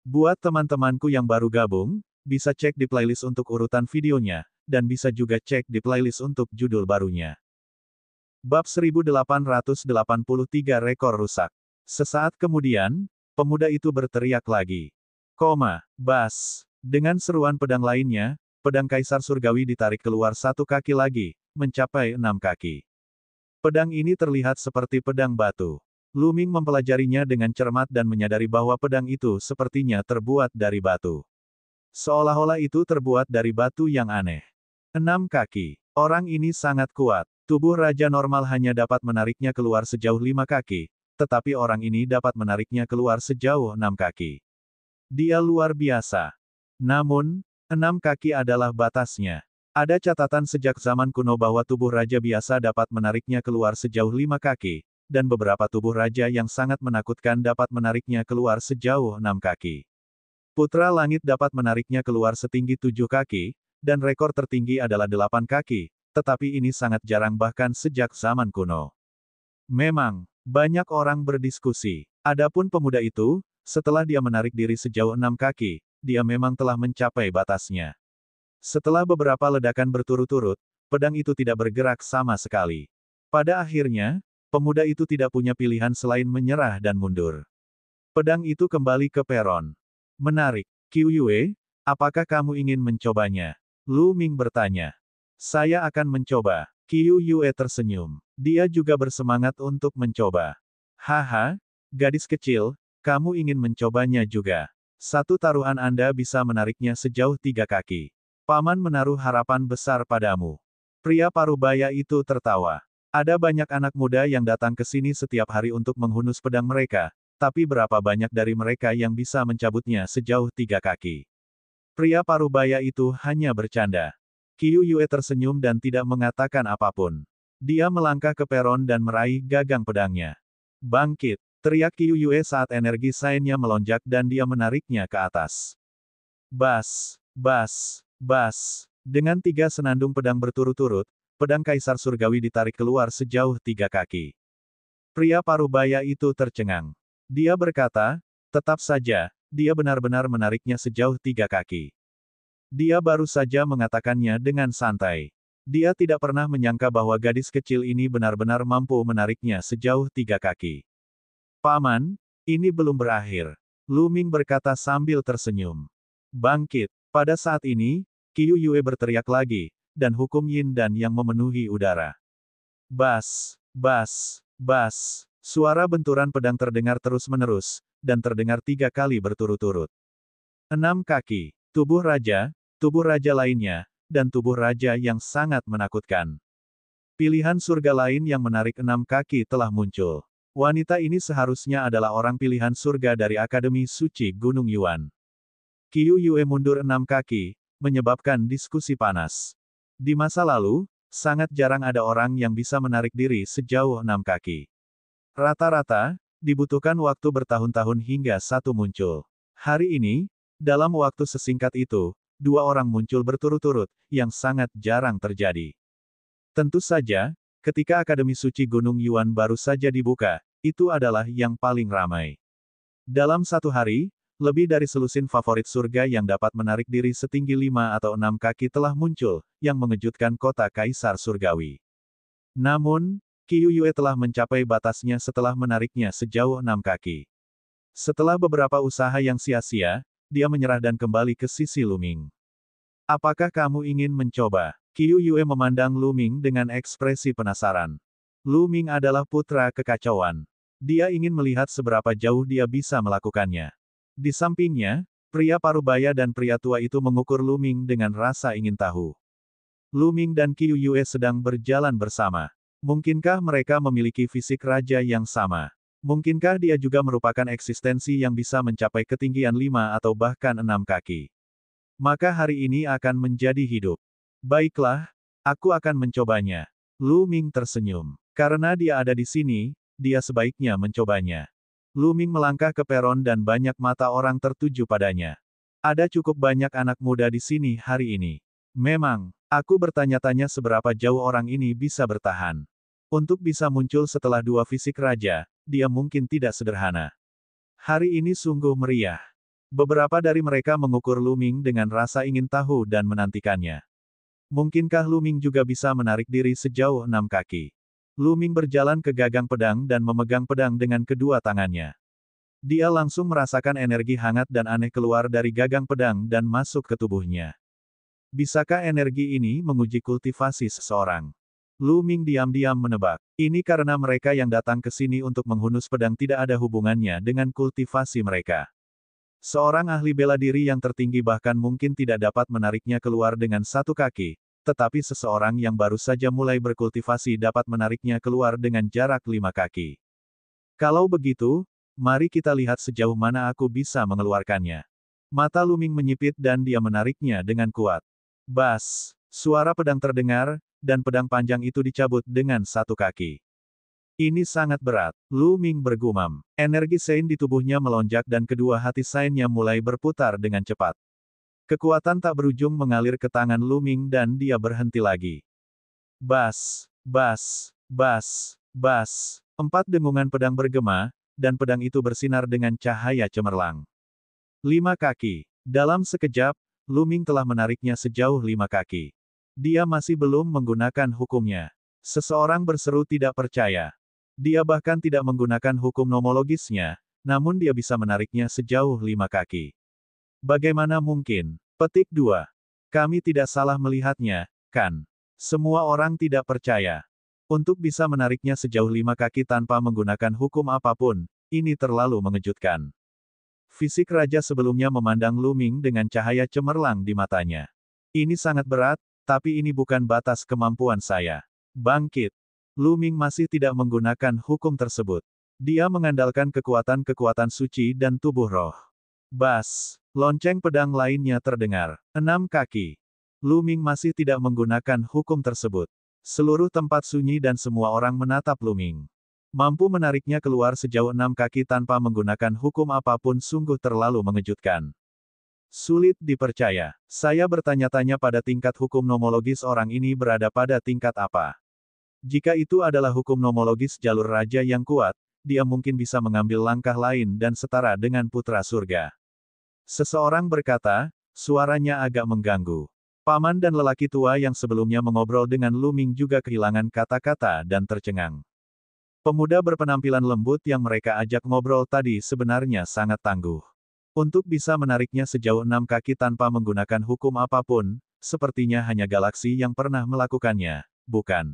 Buat teman-temanku yang baru gabung, bisa cek di playlist untuk urutan videonya, dan bisa juga cek di playlist untuk judul barunya. Bab 1883 Rekor Rusak. Sesaat kemudian, pemuda itu berteriak lagi. Bas. Dengan seruan pedang lainnya, pedang Kaisar Surgawi ditarik keluar satu kaki lagi, mencapai 6 kaki. Pedang ini terlihat seperti pedang batu. Lu Ming mempelajarinya dengan cermat dan menyadari bahwa pedang itu sepertinya terbuat dari batu. Seolah-olah itu terbuat dari batu yang aneh. 6 kaki. Orang ini sangat kuat. Tubuh raja normal hanya dapat menariknya keluar sejauh 5 kaki, tetapi orang ini dapat menariknya keluar sejauh 6 kaki. Dia luar biasa. Namun, 6 kaki adalah batasnya. Ada catatan sejak zaman kuno bahwa tubuh raja biasa dapat menariknya keluar sejauh 5 kaki, dan beberapa tubuh raja yang sangat menakutkan dapat menariknya keluar sejauh 6 kaki. Putra Langit dapat menariknya keluar setinggi 7 kaki, dan rekor tertinggi adalah 8 kaki, tetapi ini sangat jarang bahkan sejak zaman kuno. Memang, banyak orang berdiskusi. Adapun pemuda itu, setelah dia menarik diri sejauh 6 kaki, dia memang telah mencapai batasnya. Setelah beberapa ledakan berturut-turut, pedang itu tidak bergerak sama sekali. Pada akhirnya, pemuda itu tidak punya pilihan selain menyerah dan mundur. Pedang itu kembali ke peron. Menarik. Qiu Yue, apakah kamu ingin mencobanya? Lu Ming bertanya. Saya akan mencoba. Qiu Yue tersenyum. Dia juga bersemangat untuk mencoba. Haha, gadis kecil, kamu ingin mencobanya juga. Satu taruhan Anda bisa menariknya sejauh 3 kaki. Paman menaruh harapan besar padamu. Pria parubaya itu tertawa. Ada banyak anak muda yang datang ke sini setiap hari untuk menghunus pedang mereka, tapi berapa banyak dari mereka yang bisa mencabutnya sejauh 3 kaki? Pria parubaya itu hanya bercanda. Qiu Yue tersenyum dan tidak mengatakan apapun. Dia melangkah ke peron dan meraih gagang pedangnya. Bangkit! Teriak Qiu Yue saat energi sainnya melonjak dan dia menariknya ke atas. Bas! Bas! Bas! Dengan 3 senandung pedang berturut-turut, pedang Kaisar Surgawi ditarik keluar sejauh 3 kaki. Pria parubaya itu tercengang. Dia berkata, tetap saja, dia benar-benar menariknya sejauh 3 kaki. Dia baru saja mengatakannya dengan santai. Dia tidak pernah menyangka bahwa gadis kecil ini benar-benar mampu menariknya sejauh 3 kaki. Paman, ini belum berakhir. Lu Ming berkata sambil tersenyum. Bangkit. Pada saat ini, Qiu Yue berteriak lagi, dan hukum yin dan yang memenuhi udara. Bas! Bas! Bas! Suara benturan pedang terdengar terus-menerus, dan terdengar 3 kali berturut-turut. 6 kaki. Tubuh raja lainnya, dan tubuh raja yang sangat menakutkan. Pilihan surga lain yang menarik 6 kaki telah muncul. Wanita ini seharusnya adalah orang pilihan surga dari Akademi Suci Gunung Yuan. Qiu Yue mundur 6 kaki, menyebabkan diskusi panas. Di masa lalu, sangat jarang ada orang yang bisa menarik diri sejauh 6 kaki. Rata-rata, dibutuhkan waktu bertahun-tahun hingga satu muncul. Hari ini, dalam waktu sesingkat itu, 2 orang muncul berturut-turut, yang sangat jarang terjadi. Tentu saja, ketika Akademi Suci Gunung Yuan baru saja dibuka, itu adalah yang paling ramai. Dalam satu hari, lebih dari selusin favorit surga yang dapat menarik diri setinggi 5 atau 6 kaki telah muncul, yang mengejutkan kota Kaisar Surgawi. Namun, Qiu Yue telah mencapai batasnya setelah menariknya sejauh 6 kaki. Setelah beberapa usaha yang sia-sia, dia menyerah dan kembali ke sisi Lu Ming. Apakah kamu ingin mencoba? Qiu Yue memandang Lu Ming dengan ekspresi penasaran. Lu Ming adalah putra kekacauan. Dia ingin melihat seberapa jauh dia bisa melakukannya. Di sampingnya, pria parubaya dan pria tua itu mengukur Lu Ming dengan rasa ingin tahu. Lu Ming dan Qiu Yue sedang berjalan bersama. Mungkinkah mereka memiliki fisik raja yang sama? Mungkinkah dia juga merupakan eksistensi yang bisa mencapai ketinggian 5 atau bahkan 6 kaki? Maka hari ini akan menjadi hidup. Baiklah, aku akan mencobanya. Lu Ming tersenyum. Karena dia ada di sini, dia sebaiknya mencobanya. Lu Ming melangkah ke peron dan banyak mata orang tertuju padanya. Ada cukup banyak anak muda di sini hari ini. Memang, aku bertanya-tanya seberapa jauh orang ini bisa bertahan. Untuk bisa muncul setelah 2 fisik raja, dia mungkin tidak sederhana. Hari ini sungguh meriah. Beberapa dari mereka mengukur Lu Ming dengan rasa ingin tahu dan menantikannya. Mungkinkah Lu Ming juga bisa menarik diri sejauh 6 kaki? Lu Ming berjalan ke gagang pedang dan memegang pedang dengan kedua tangannya. Dia langsung merasakan energi hangat dan aneh keluar dari gagang pedang dan masuk ke tubuhnya. Bisakah energi ini menguji kultivasi seseorang? Lu Ming diam-diam menebak. Ini karena mereka yang datang ke sini untuk menghunus pedang tidak ada hubungannya dengan kultivasi mereka. Seorang ahli bela diri yang tertinggi bahkan mungkin tidak dapat menariknya keluar dengan satu kaki, tetapi seseorang yang baru saja mulai berkultivasi dapat menariknya keluar dengan jarak 5 kaki. Kalau begitu, mari kita lihat sejauh mana aku bisa mengeluarkannya. Mata Lu Ming menyipit dan dia menariknya dengan kuat. Bas! Suara pedang terdengar, dan pedang panjang itu dicabut dengan satu kaki. Ini sangat berat. Lu Ming bergumam. Energi Sein di tubuhnya melonjak dan kedua hati Sein-nya mulai berputar dengan cepat. Kekuatan tak berujung mengalir ke tangan Lu Ming dan dia berhenti lagi. Bas! Bas! Bas! Bas! 4 dengungan pedang bergema, dan pedang itu bersinar dengan cahaya cemerlang. 5 kaki. Dalam sekejap, Lu Ming telah menariknya sejauh 5 kaki. Dia masih belum menggunakan hukumnya. Seseorang berseru tidak percaya. Dia bahkan tidak menggunakan hukum nomologisnya, namun dia bisa menariknya sejauh 5 kaki. Bagaimana mungkin? Petik 2. Kami tidak salah melihatnya, kan? Semua orang tidak percaya. Untuk bisa menariknya sejauh 5 kaki tanpa menggunakan hukum apapun, ini terlalu mengejutkan. Fisik raja sebelumnya memandang Lu Ming dengan cahaya cemerlang di matanya. Ini sangat berat, tapi ini bukan batas kemampuan saya. Bangkit! Lu Ming masih tidak menggunakan hukum tersebut. Dia mengandalkan kekuatan-kekuatan suci dan tubuh roh. Bas! Lonceng pedang lainnya terdengar. 6 kaki. Lu Ming masih tidak menggunakan hukum tersebut. Seluruh tempat sunyi dan semua orang menatap Lu Ming. Mampu menariknya keluar sejauh 6 kaki tanpa menggunakan hukum apapun sungguh terlalu mengejutkan. Sulit dipercaya. Saya bertanya-tanya pada tingkat hukum nomologis orang ini berada pada tingkat apa. Jika itu adalah hukum nomologis jalur raja yang kuat, dia mungkin bisa mengambil langkah lain dan setara dengan putra surga. Seseorang berkata, suaranya agak mengganggu. Paman dan lelaki tua yang sebelumnya mengobrol dengan Lu Ming juga kehilangan kata-kata dan tercengang. Pemuda berpenampilan lembut yang mereka ajak ngobrol tadi sebenarnya sangat tangguh. Untuk bisa menariknya sejauh 6 kaki tanpa menggunakan hukum apapun, sepertinya hanya galaksi yang pernah melakukannya, bukan?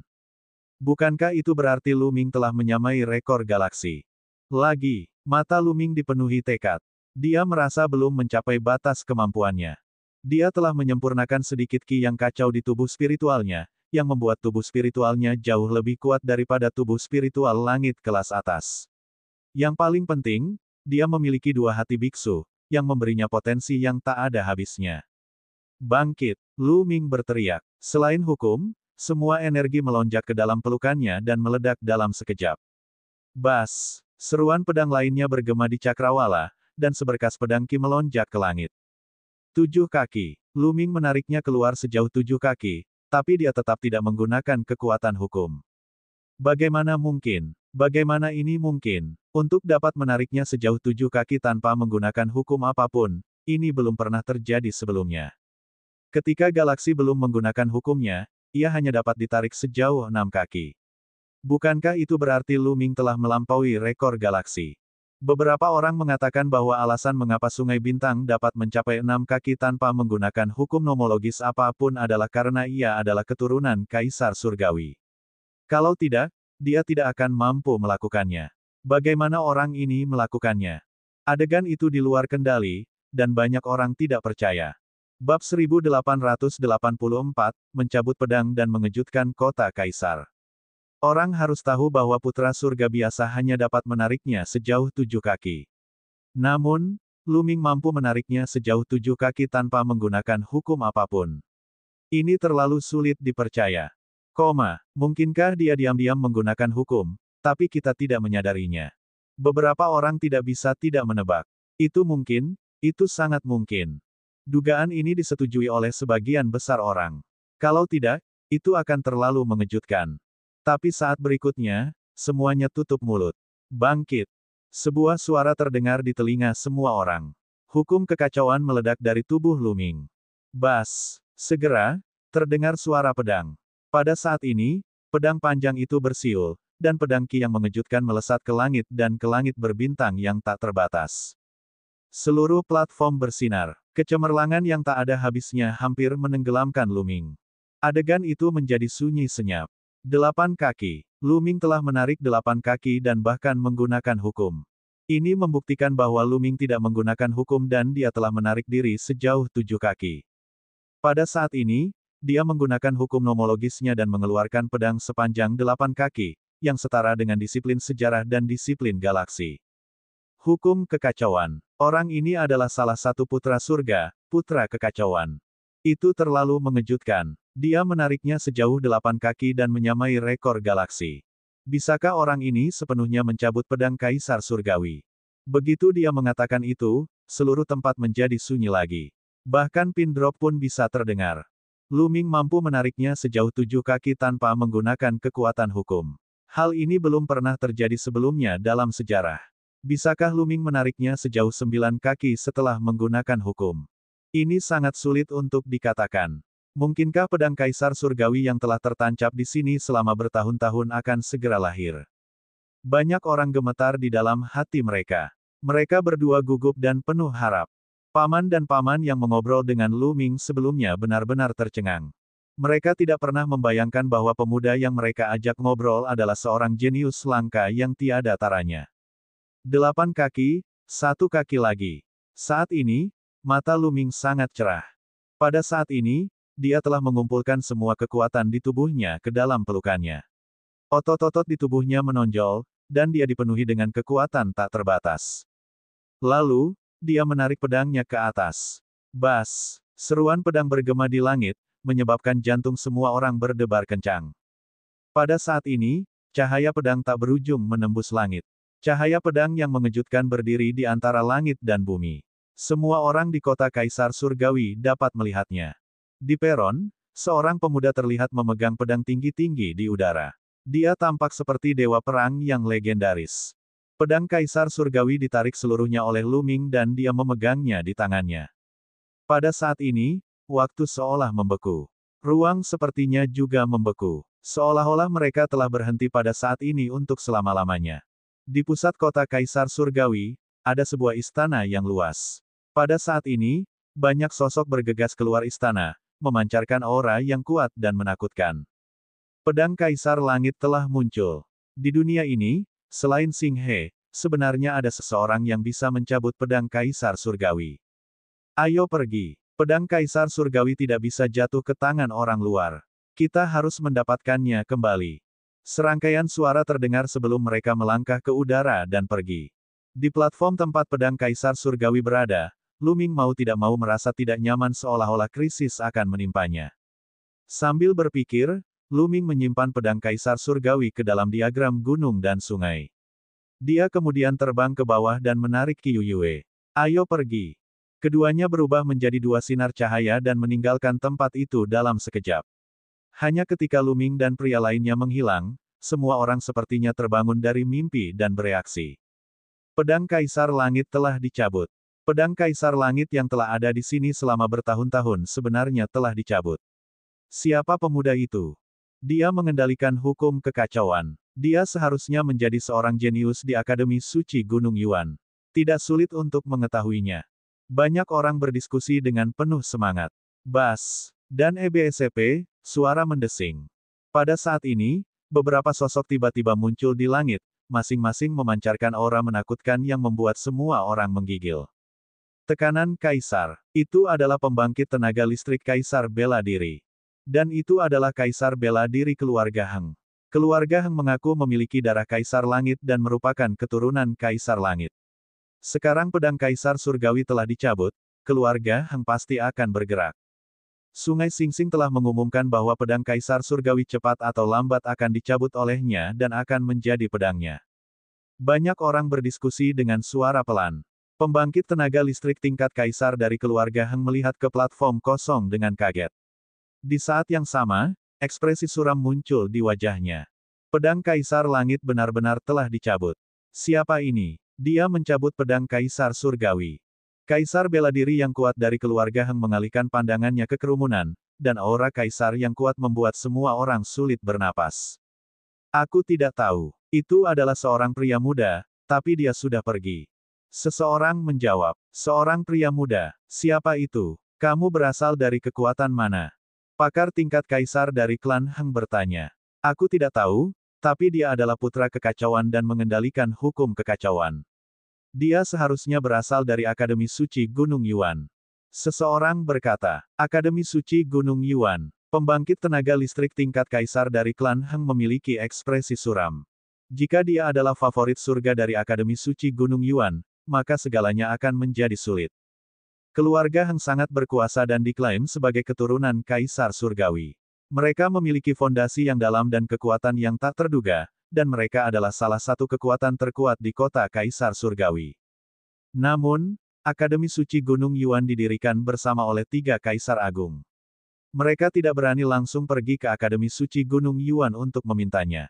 Bukankah itu berarti Lu Ming telah menyamai rekor galaksi? Lagi, mata Lu Ming dipenuhi tekad. Dia merasa belum mencapai batas kemampuannya. Dia telah menyempurnakan sedikit ki yang kacau di tubuh spiritualnya, yang membuat tubuh spiritualnya jauh lebih kuat daripada tubuh spiritual langit kelas atas. Yang paling penting, dia memiliki 2 hati biksu, yang memberinya potensi yang tak ada habisnya. Bangkit! Lu Ming berteriak. Selain hukum, semua energi melonjak ke dalam pelukannya dan meledak dalam sekejap. Bas! Seruan pedang lainnya bergema di cakrawala, dan seberkas pedang ki melonjak ke langit. 7 kaki. Lu Ming menariknya keluar sejauh 7 kaki, tapi dia tetap tidak menggunakan kekuatan hukum. Bagaimana mungkin? Bagaimana ini mungkin? Untuk dapat menariknya sejauh 7 kaki tanpa menggunakan hukum apapun, ini belum pernah terjadi sebelumnya. Ketika galaksi belum menggunakan hukumnya, ia hanya dapat ditarik sejauh 6 kaki. Bukankah itu berarti Lu Ming telah melampaui rekor galaksi? Beberapa orang mengatakan bahwa alasan mengapa Sungai Bintang dapat mencapai 6 kaki tanpa menggunakan hukum nomologis apapun adalah karena ia adalah keturunan Kaisar Surgawi. Kalau tidak, dia tidak akan mampu melakukannya. Bagaimana orang ini melakukannya? Adegan itu di luar kendali, dan banyak orang tidak percaya. Bab 1884, mencabut pedang dan mengejutkan kota Kaisar. Orang harus tahu bahwa putra surga biasa hanya dapat menariknya sejauh 7 kaki. Namun, Lu Ming mampu menariknya sejauh 7 kaki tanpa menggunakan hukum apapun. Ini terlalu sulit dipercaya. Mungkinkah dia diam-diam menggunakan hukum, tapi kita tidak menyadarinya. Beberapa orang tidak bisa tidak menebak. Itu mungkin, itu sangat mungkin. Dugaan ini disetujui oleh sebagian besar orang. Kalau tidak, itu akan terlalu mengejutkan. Tapi saat berikutnya, semuanya tutup mulut. Bangkit! Sebuah suara terdengar di telinga semua orang. Hukum kekacauan meledak dari tubuh Luming. Bas! Segera, terdengar suara pedang. Pada saat ini, pedang panjang itu bersiul, dan pedang Qi yang mengejutkan melesat ke langit dan ke langit berbintang yang tak terbatas. Seluruh platform bersinar. Kecemerlangan yang tak ada habisnya hampir menenggelamkan Luming. Adegan itu menjadi sunyi senyap. 8 kaki. Luming telah menarik 8 kaki dan bahkan menggunakan hukum. Ini membuktikan bahwa Luming tidak menggunakan hukum dan dia telah menarik diri sejauh 7 kaki. Pada saat ini, dia menggunakan hukum nomologisnya dan mengeluarkan pedang sepanjang 8 kaki, yang setara dengan disiplin sejarah dan disiplin galaksi. Hukum kekacauan. Orang ini adalah salah satu putra surga, putra kekacauan. Itu terlalu mengejutkan. Dia menariknya sejauh 8 kaki dan menyamai rekor galaksi. Bisakah orang ini sepenuhnya mencabut pedang Kaisar Surgawi? Begitu dia mengatakan itu, seluruh tempat menjadi sunyi lagi. Bahkan pin drop pun bisa terdengar. Luming mampu menariknya sejauh 7 kaki tanpa menggunakan kekuatan hukum. Hal ini belum pernah terjadi sebelumnya dalam sejarah. Bisakah Luming menariknya sejauh 9 kaki setelah menggunakan hukum? Ini sangat sulit untuk dikatakan. Mungkinkah pedang Kaisar Surgawi yang telah tertancap di sini selama bertahun-tahun akan segera lahir? Banyak orang gemetar di dalam hati mereka. Mereka berdua gugup dan penuh harap. Paman dan paman yang mengobrol dengan Luming sebelumnya benar-benar tercengang. Mereka tidak pernah membayangkan bahwa pemuda yang mereka ajak ngobrol adalah seorang jenius langka yang tiada taranya. 8 kaki, 1 kaki lagi. Saat ini, mata Luming sangat cerah. Pada saat ini, dia telah mengumpulkan semua kekuatan di tubuhnya ke dalam pelukannya. Otot-otot di tubuhnya menonjol, dan dia dipenuhi dengan kekuatan tak terbatas. Lalu, dia menarik pedangnya ke atas. Bas! Seruan pedang bergema di langit, menyebabkan jantung semua orang berdebar kencang. Pada saat ini, cahaya pedang tak berujung menembus langit. Cahaya pedang yang mengejutkan berdiri di antara langit dan bumi. Semua orang di kota Kaisar Surgawi dapat melihatnya. Di peron, seorang pemuda terlihat memegang pedang tinggi-tinggi di udara. Dia tampak seperti dewa perang yang legendaris. Pedang Kaisar Surgawi ditarik seluruhnya oleh Luming dan dia memegangnya di tangannya. Pada saat ini, waktu seolah membeku. Ruang sepertinya juga membeku. Seolah-olah mereka telah berhenti pada saat ini untuk selama-lamanya. Di pusat kota Kaisar Surgawi, ada sebuah istana yang luas. Pada saat ini, banyak sosok bergegas keluar istana, memancarkan aura yang kuat dan menakutkan. Pedang Kaisar Langit telah muncul. Di dunia ini, selain Xing He, sebenarnya ada seseorang yang bisa mencabut pedang Kaisar Surgawi. Ayo pergi. Pedang Kaisar Surgawi tidak bisa jatuh ke tangan orang luar. Kita harus mendapatkannya kembali. Serangkaian suara terdengar sebelum mereka melangkah ke udara dan pergi. Di platform tempat pedang Kaisar Surgawi berada, Luming mau tidak mau merasa tidak nyaman seolah-olah krisis akan menimpanya. Sambil berpikir, Luming menyimpan pedang Kaisar Surgawi ke dalam diagram gunung dan sungai. Dia kemudian terbang ke bawah dan menarik Qiu Yue. Ayo pergi. Keduanya berubah menjadi 2 sinar cahaya dan meninggalkan tempat itu dalam sekejap. Hanya ketika Luming dan pria lainnya menghilang, semua orang sepertinya terbangun dari mimpi dan bereaksi. Pedang Kaisar Langit telah dicabut. Pedang Kaisar Langit yang telah ada di sini selama bertahun-tahun sebenarnya telah dicabut. Siapa pemuda itu? Dia mengendalikan hukum kekacauan. Dia seharusnya menjadi seorang jenius di Akademi Suci Gunung Yuan. Tidak sulit untuk mengetahuinya. Banyak orang berdiskusi dengan penuh semangat. Bas! Dan EBSCP, suara mendesing. Pada saat ini, beberapa sosok tiba-tiba muncul di langit, masing-masing memancarkan aura menakutkan yang membuat semua orang menggigil. Tekanan Kaisar. Itu adalah pembangkit tenaga listrik Kaisar Bela Diri. Dan itu adalah Kaisar Bela Diri keluarga Heng. Keluarga Heng mengaku memiliki darah Kaisar Langit dan merupakan keturunan Kaisar Langit. Sekarang pedang Kaisar Surgawi telah dicabut, keluarga Heng pasti akan bergerak. Sungai Singsing telah mengumumkan bahwa pedang Kaisar Surgawi cepat atau lambat akan dicabut olehnya dan akan menjadi pedangnya. Banyak orang berdiskusi dengan suara pelan. Pembangkit tenaga listrik tingkat Kaisar dari keluarga Heng melihat ke platform kosong dengan kaget. Di saat yang sama, ekspresi suram muncul di wajahnya. Pedang Kaisar Langit benar-benar telah dicabut. Siapa ini? Dia mencabut pedang Kaisar Surgawi. Kaisar bela diri yang kuat dari keluarga Heng mengalihkan pandangannya ke kerumunan, dan aura kaisar yang kuat membuat semua orang sulit bernapas. Aku tidak tahu. Itu adalah seorang pria muda, tapi dia sudah pergi. Seseorang menjawab. Seorang pria muda. Siapa itu? Kamu berasal dari kekuatan mana? Pakar tingkat kaisar dari klan Heng bertanya. Aku tidak tahu, tapi dia adalah putra kekacauan dan mengendalikan hukum kekacauan. Dia seharusnya berasal dari Akademi Suci Gunung Yuan. Seseorang berkata, Akademi Suci Gunung Yuan. Pembangkit tenaga listrik tingkat kaisar dari klan Heng memiliki ekspresi suram. Jika dia adalah favorit surga dari Akademi Suci Gunung Yuan, maka segalanya akan menjadi sulit. Keluarga Heng sangat berkuasa dan diklaim sebagai keturunan kaisar surgawi. Mereka memiliki fondasi yang dalam dan kekuatan yang tak terduga, dan mereka adalah salah satu kekuatan terkuat di kota kaisar surgawi. Namun, Akademi Suci Gunung Yuan didirikan bersama oleh 3 kaisar agung. Mereka tidak berani langsung pergi ke Akademi Suci Gunung Yuan untuk memintanya.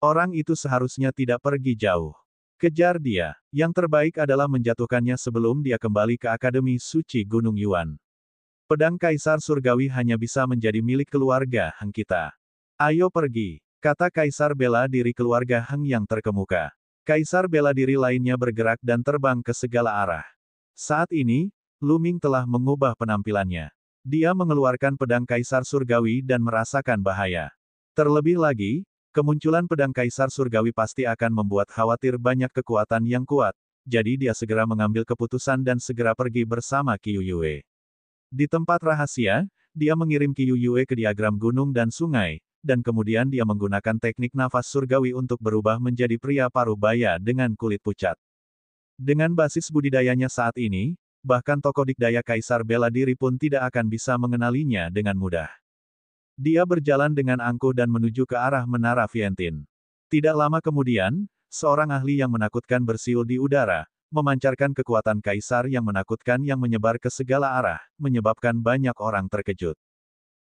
Orang itu seharusnya tidak pergi jauh. Kejar dia. Yang terbaik adalah menjatuhkannya sebelum dia kembali ke Akademi Suci Gunung Yuan. Pedang Kaisar Surgawi hanya bisa menjadi milik keluarga Heng kita. Ayo pergi, kata Kaisar bela diri keluarga Heng yang terkemuka. Kaisar bela diri lainnya bergerak dan terbang ke segala arah. Saat ini, Lu Ming telah mengubah penampilannya. Dia mengeluarkan pedang Kaisar Surgawi dan merasakan bahaya. Terlebih lagi, kemunculan pedang Kaisar Surgawi pasti akan membuat khawatir banyak kekuatan yang kuat, jadi dia segera mengambil keputusan dan segera pergi bersama Qiu Yue. Di tempat rahasia, dia mengirim Qiu Yue ke diagram gunung dan sungai, dan kemudian dia menggunakan teknik nafas surgawi untuk berubah menjadi pria parubaya dengan kulit pucat. Dengan basis budidayanya saat ini, bahkan tokoh dikdaya Kaisar bela diri pun tidak akan bisa mengenalinya dengan mudah. Dia berjalan dengan angkuh dan menuju ke arah Menara Vientin. Tidak lama kemudian, seorang ahli yang menakutkan bersiul di udara, memancarkan kekuatan Kaisar yang menakutkan yang menyebar ke segala arah, menyebabkan banyak orang terkejut.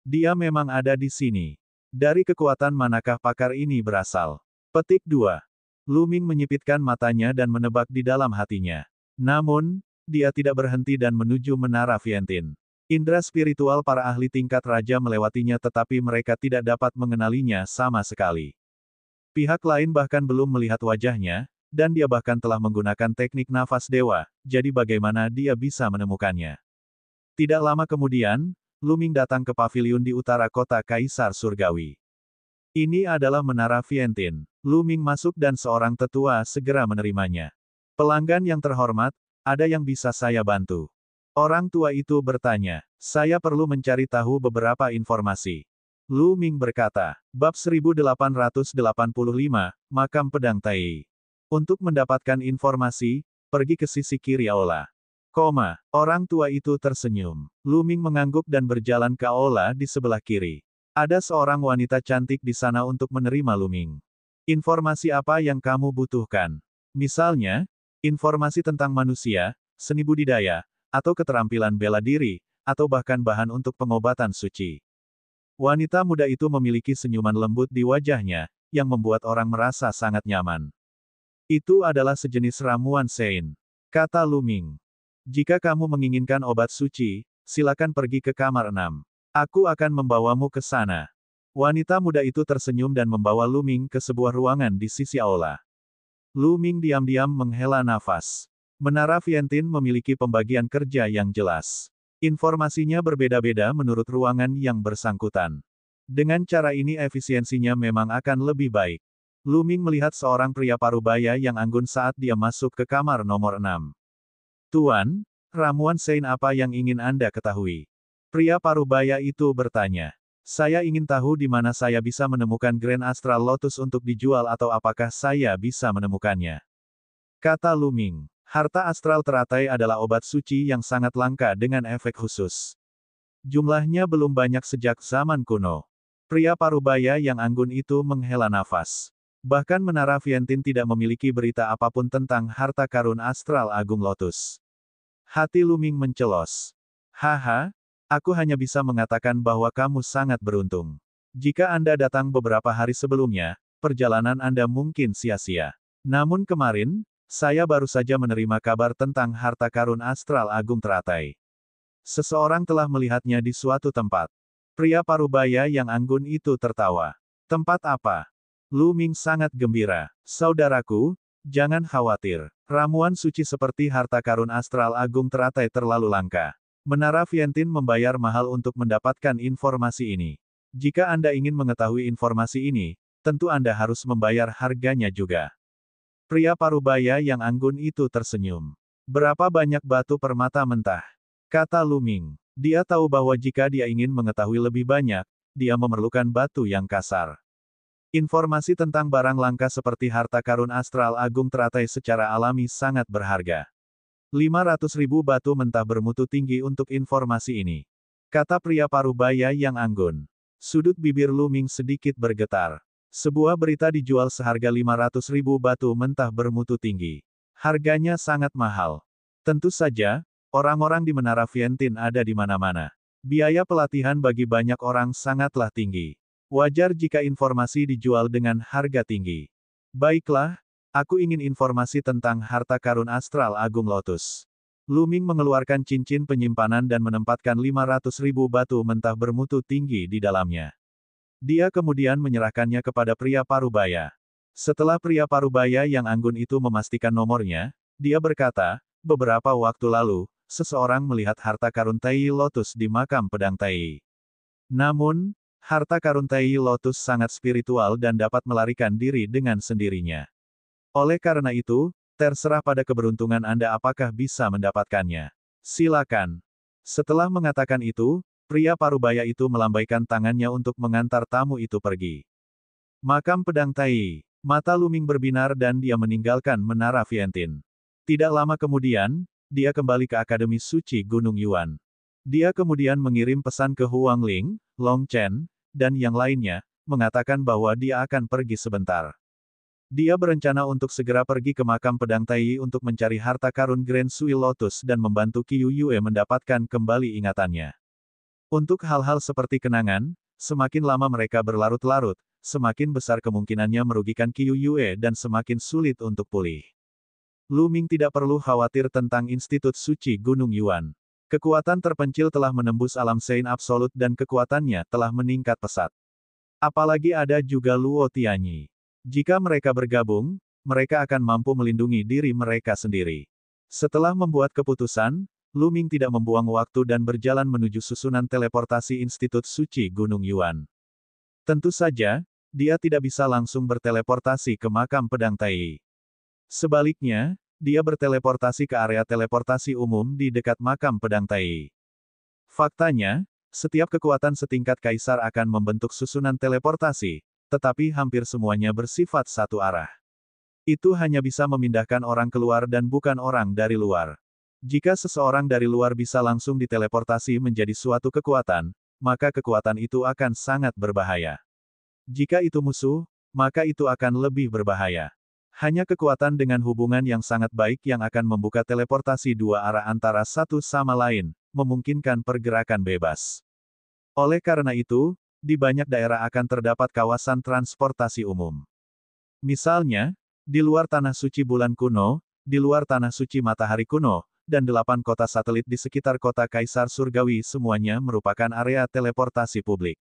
Dia memang ada di sini. Dari kekuatan manakah pakar ini berasal? Petik 2. Lu Ming menyipitkan matanya dan menebak di dalam hatinya. Namun, dia tidak berhenti dan menuju Menara Vientin. Indra spiritual para ahli tingkat raja melewatinya tetapi mereka tidak dapat mengenalinya sama sekali. Pihak lain bahkan belum melihat wajahnya, dan dia bahkan telah menggunakan teknik nafas dewa, jadi bagaimana dia bisa menemukannya. Tidak lama kemudian, Lu Ming datang ke paviliun di utara kota Kaisar Surgawi. Ini adalah Menara Vientin. Lu Ming masuk dan seorang tetua segera menerimanya. Pelanggan yang terhormat, ada yang bisa saya bantu? Orang tua itu bertanya. Saya perlu mencari tahu beberapa informasi. Lu Ming berkata. Bab 1885, Makam Pedang Tai. Untuk mendapatkan informasi, pergi ke sisi kiri aula. Orang tua itu tersenyum. Lu Ming mengangguk dan berjalan ke aula di sebelah kiri. Ada seorang wanita cantik di sana untuk menerima Lu Ming. Informasi apa yang kamu butuhkan? Misalnya, informasi tentang manusia, seni budidaya, atau keterampilan bela diri, atau bahkan bahan untuk pengobatan suci. Wanita muda itu memiliki senyuman lembut di wajahnya, yang membuat orang merasa sangat nyaman. Itu adalah sejenis ramuan Sein, kata Lu Ming. Jika kamu menginginkan obat suci, silakan pergi ke kamar 6. Aku akan membawamu ke sana. Wanita muda itu tersenyum dan membawa Lu Ming ke sebuah ruangan di sisi aula. Lu Ming diam-diam menghela nafas. Menara Vientin memiliki pembagian kerja yang jelas. Informasinya berbeda-beda menurut ruangan yang bersangkutan. Dengan cara ini efisiensinya memang akan lebih baik. Lu Ming melihat seorang pria parubaya yang anggun saat dia masuk ke kamar nomor 6. Tuan, ramuan Sein apa yang ingin Anda ketahui? Pria parubaya itu bertanya. Saya ingin tahu di mana saya bisa menemukan Grand Astral Lotus untuk dijual atau apakah saya bisa menemukannya. Kata Lu Ming. Harta astral teratai adalah obat suci yang sangat langka dengan efek khusus. Jumlahnya belum banyak sejak zaman kuno. Pria parubaya yang anggun itu menghela nafas. Bahkan Menara Vientin tidak memiliki berita apapun tentang harta karun astral Agung Lotus. Hati Lu Ming mencelos. Haha, aku hanya bisa mengatakan bahwa kamu sangat beruntung. Jika Anda datang beberapa hari sebelumnya, perjalanan Anda mungkin sia-sia. Namun kemarin, Saya baru saja menerima kabar tentang harta karun astral agung teratai. Seseorang telah melihatnya di suatu tempat. Pria parubaya yang anggun itu tertawa. Tempat apa? Lu Ming sangat gembira. Saudaraku, jangan khawatir. Ramuan suci seperti harta karun astral agung teratai terlalu langka. Menara Vientin membayar mahal untuk mendapatkan informasi ini. Jika Anda ingin mengetahui informasi ini, tentu Anda harus membayar harganya juga. Pria parubaya yang anggun itu tersenyum. Berapa banyak batu permata mentah? Kata Lu Ming. Dia tahu bahwa jika dia ingin mengetahui lebih banyak, dia memerlukan batu yang kasar. Informasi tentang barang langka seperti harta karun astral agung teratai secara alami sangat berharga. 500.000 batu mentah bermutu tinggi untuk informasi ini. Kata pria parubaya yang anggun. Sudut bibir Lu Ming sedikit bergetar. Sebuah berita dijual seharga 500.000 batu mentah bermutu tinggi. Harganya sangat mahal. Tentu saja, orang-orang di Menara Vientin ada di mana-mana. Biaya pelatihan bagi banyak orang sangatlah tinggi. Wajar jika informasi dijual dengan harga tinggi. Baiklah, aku ingin informasi tentang harta karun astral agung Lotus. Lu Ming mengeluarkan cincin penyimpanan dan menempatkan 500.000 batu mentah bermutu tinggi di dalamnya. Dia kemudian menyerahkannya kepada pria parubaya. Setelah pria parubaya yang anggun itu memastikan nomornya, dia berkata, beberapa waktu lalu, seseorang melihat harta karun Tai Lotus di makam pedang Tai. Namun, harta karun Tai Lotus sangat spiritual dan dapat melarikan diri dengan sendirinya. Oleh karena itu, terserah pada keberuntungan Anda apakah bisa mendapatkannya. Silakan. Setelah mengatakan itu, pria parubaya itu melambaikan tangannya untuk mengantar tamu itu pergi. Makam pedang Tai. Mata Lu Ming berbinar dan dia meninggalkan Menara Vientin. Tidak lama kemudian, dia kembali ke Akademi Suci Gunung Yuan. Dia kemudian mengirim pesan ke Huang Ling, Long Chen, dan yang lainnya, mengatakan bahwa dia akan pergi sebentar. Dia berencana untuk segera pergi ke makam pedang Tai untuk mencari harta karun Grand Sui Lotus dan membantu Qiu Yue mendapatkan kembali ingatannya. Untuk hal-hal seperti kenangan, semakin lama mereka berlarut-larut, semakin besar kemungkinannya merugikan Qiu Yue dan semakin sulit untuk pulih. Lu Ming tidak perlu khawatir tentang Institut Suci Gunung Yuan. Kekuatan terpencil telah menembus alam Sein absolut dan kekuatannya telah meningkat pesat. Apalagi ada juga Luo Tianyi. Jika mereka bergabung, mereka akan mampu melindungi diri mereka sendiri. Setelah membuat keputusan, Lu Ming tidak membuang waktu dan berjalan menuju susunan teleportasi Institut Suci Gunung Yuan. Tentu saja, dia tidak bisa langsung berteleportasi ke makam pedang Tai. Sebaliknya, dia berteleportasi ke area teleportasi umum di dekat makam pedang Tai. Faktanya, setiap kekuatan setingkat kaisar akan membentuk susunan teleportasi, tetapi hampir semuanya bersifat satu arah. Itu hanya bisa memindahkan orang keluar dan bukan orang dari luar. Jika seseorang dari luar bisa langsung diteleportasi menjadi suatu kekuatan, maka kekuatan itu akan sangat berbahaya. Jika itu musuh, maka itu akan lebih berbahaya. Hanya kekuatan dengan hubungan yang sangat baik yang akan membuka teleportasi dua arah antara satu sama lain, memungkinkan pergerakan bebas. Oleh karena itu, di banyak daerah akan terdapat kawasan transportasi umum. Misalnya, di luar Tanah Suci Bulan Kuno, di luar Tanah Suci Matahari Kuno, dan 8 kota satelit di sekitar kota Kaisar Surgawi semuanya merupakan area teleportasi publik.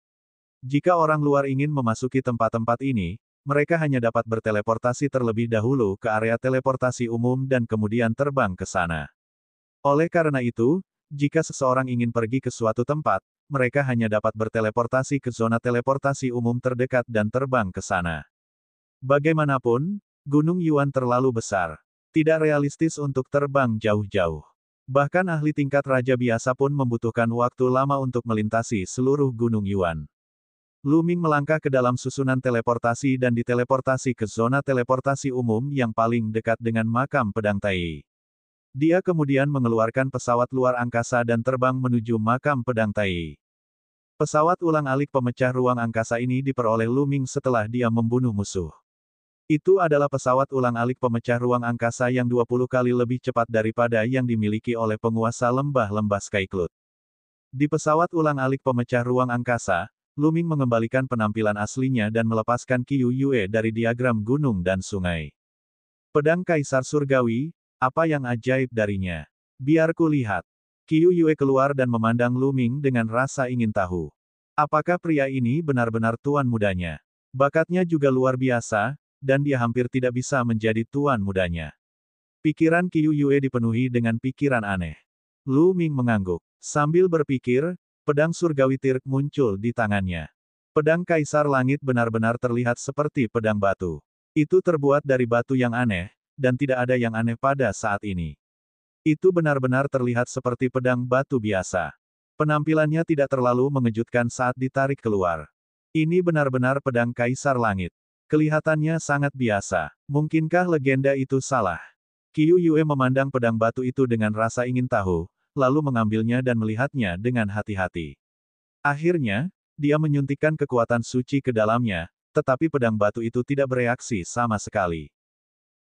Jika orang luar ingin memasuki tempat-tempat ini, mereka hanya dapat berteleportasi terlebih dahulu ke area teleportasi umum dan kemudian terbang ke sana. Oleh karena itu, jika seseorang ingin pergi ke suatu tempat, mereka hanya dapat berteleportasi ke zona teleportasi umum terdekat dan terbang ke sana. Bagaimanapun, Gunung Yuan terlalu besar. Tidak realistis untuk terbang jauh-jauh. Bahkan ahli tingkat raja biasa pun membutuhkan waktu lama untuk melintasi seluruh Gunung Yuan. Lu Ming melangkah ke dalam susunan teleportasi dan diteleportasi ke zona teleportasi umum yang paling dekat dengan makam pedang Tai. Dia kemudian mengeluarkan pesawat luar angkasa dan terbang menuju makam pedang Tai. Pesawat ulang-alik pemecah ruang angkasa ini diperoleh Lu Ming setelah dia membunuh musuh. Itu adalah pesawat ulang-alik pemecah ruang angkasa yang 20 kali lebih cepat daripada yang dimiliki oleh penguasa lembah-lembah Skycloud. Di pesawat ulang-alik pemecah ruang angkasa, Lu Ming mengembalikan penampilan aslinya dan melepaskan Qiu Yue dari diagram gunung dan sungai. Pedang Kaisar Surgawi, apa yang ajaib darinya? Biar ku lihat. Qiu Yue keluar dan memandang Lu Ming dengan rasa ingin tahu. Apakah pria ini benar-benar tuan mudanya? Bakatnya juga luar biasa, dan dia hampir tidak bisa menjadi tuan mudanya. Pikiran Qiu Yue dipenuhi dengan pikiran aneh. Lu Ming mengangguk. Sambil berpikir, pedang surgawi Tirk muncul di tangannya. Pedang Kaisar Langit benar-benar terlihat seperti pedang batu. Itu terbuat dari batu yang aneh, dan tidak ada yang aneh pada saat ini. Itu benar-benar terlihat seperti pedang batu biasa. Penampilannya tidak terlalu mengejutkan saat ditarik keluar. Ini benar-benar pedang Kaisar Langit. Kelihatannya sangat biasa. Mungkinkah legenda itu salah? Qiu Yue memandang pedang batu itu dengan rasa ingin tahu, lalu mengambilnya dan melihatnya dengan hati-hati. Akhirnya, dia menyuntikkan kekuatan suci ke dalamnya, tetapi pedang batu itu tidak bereaksi sama sekali.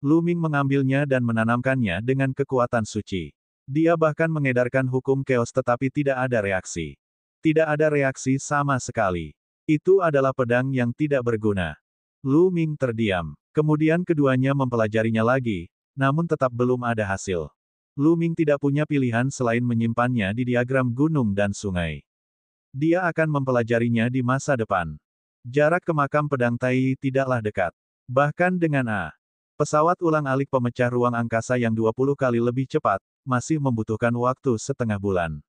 Lu Ming mengambilnya dan menanamkannya dengan kekuatan suci. Dia bahkan mengedarkan hukum chaos tetapi tidak ada reaksi. Tidak ada reaksi sama sekali. Itu adalah pedang yang tidak berguna. Lu Ming terdiam. Kemudian keduanya mempelajarinya lagi, namun tetap belum ada hasil. Lu Ming tidak punya pilihan selain menyimpannya di diagram gunung dan sungai. Dia akan mempelajarinya di masa depan. Jarak ke makam pedang Tai tidaklah dekat. Bahkan dengan pesawat ulang-alik pemecah ruang angkasa yang 20 kali lebih cepat, masih membutuhkan waktu setengah bulan.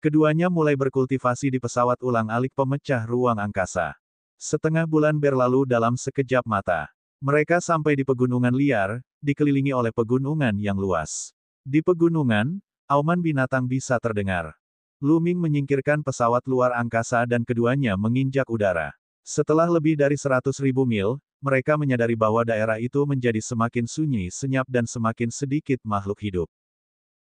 Keduanya mulai berkultivasi di pesawat ulang-alik pemecah ruang angkasa. Setengah bulan berlalu dalam sekejap mata. Mereka sampai di pegunungan liar, dikelilingi oleh pegunungan yang luas. Di pegunungan, auman binatang bisa terdengar. Lu Ming menyingkirkan pesawat luar angkasa dan keduanya menginjak udara. Setelah lebih dari 100.000 mil, mereka menyadari bahwa daerah itu menjadi semakin sunyi senyap dan semakin sedikit makhluk hidup.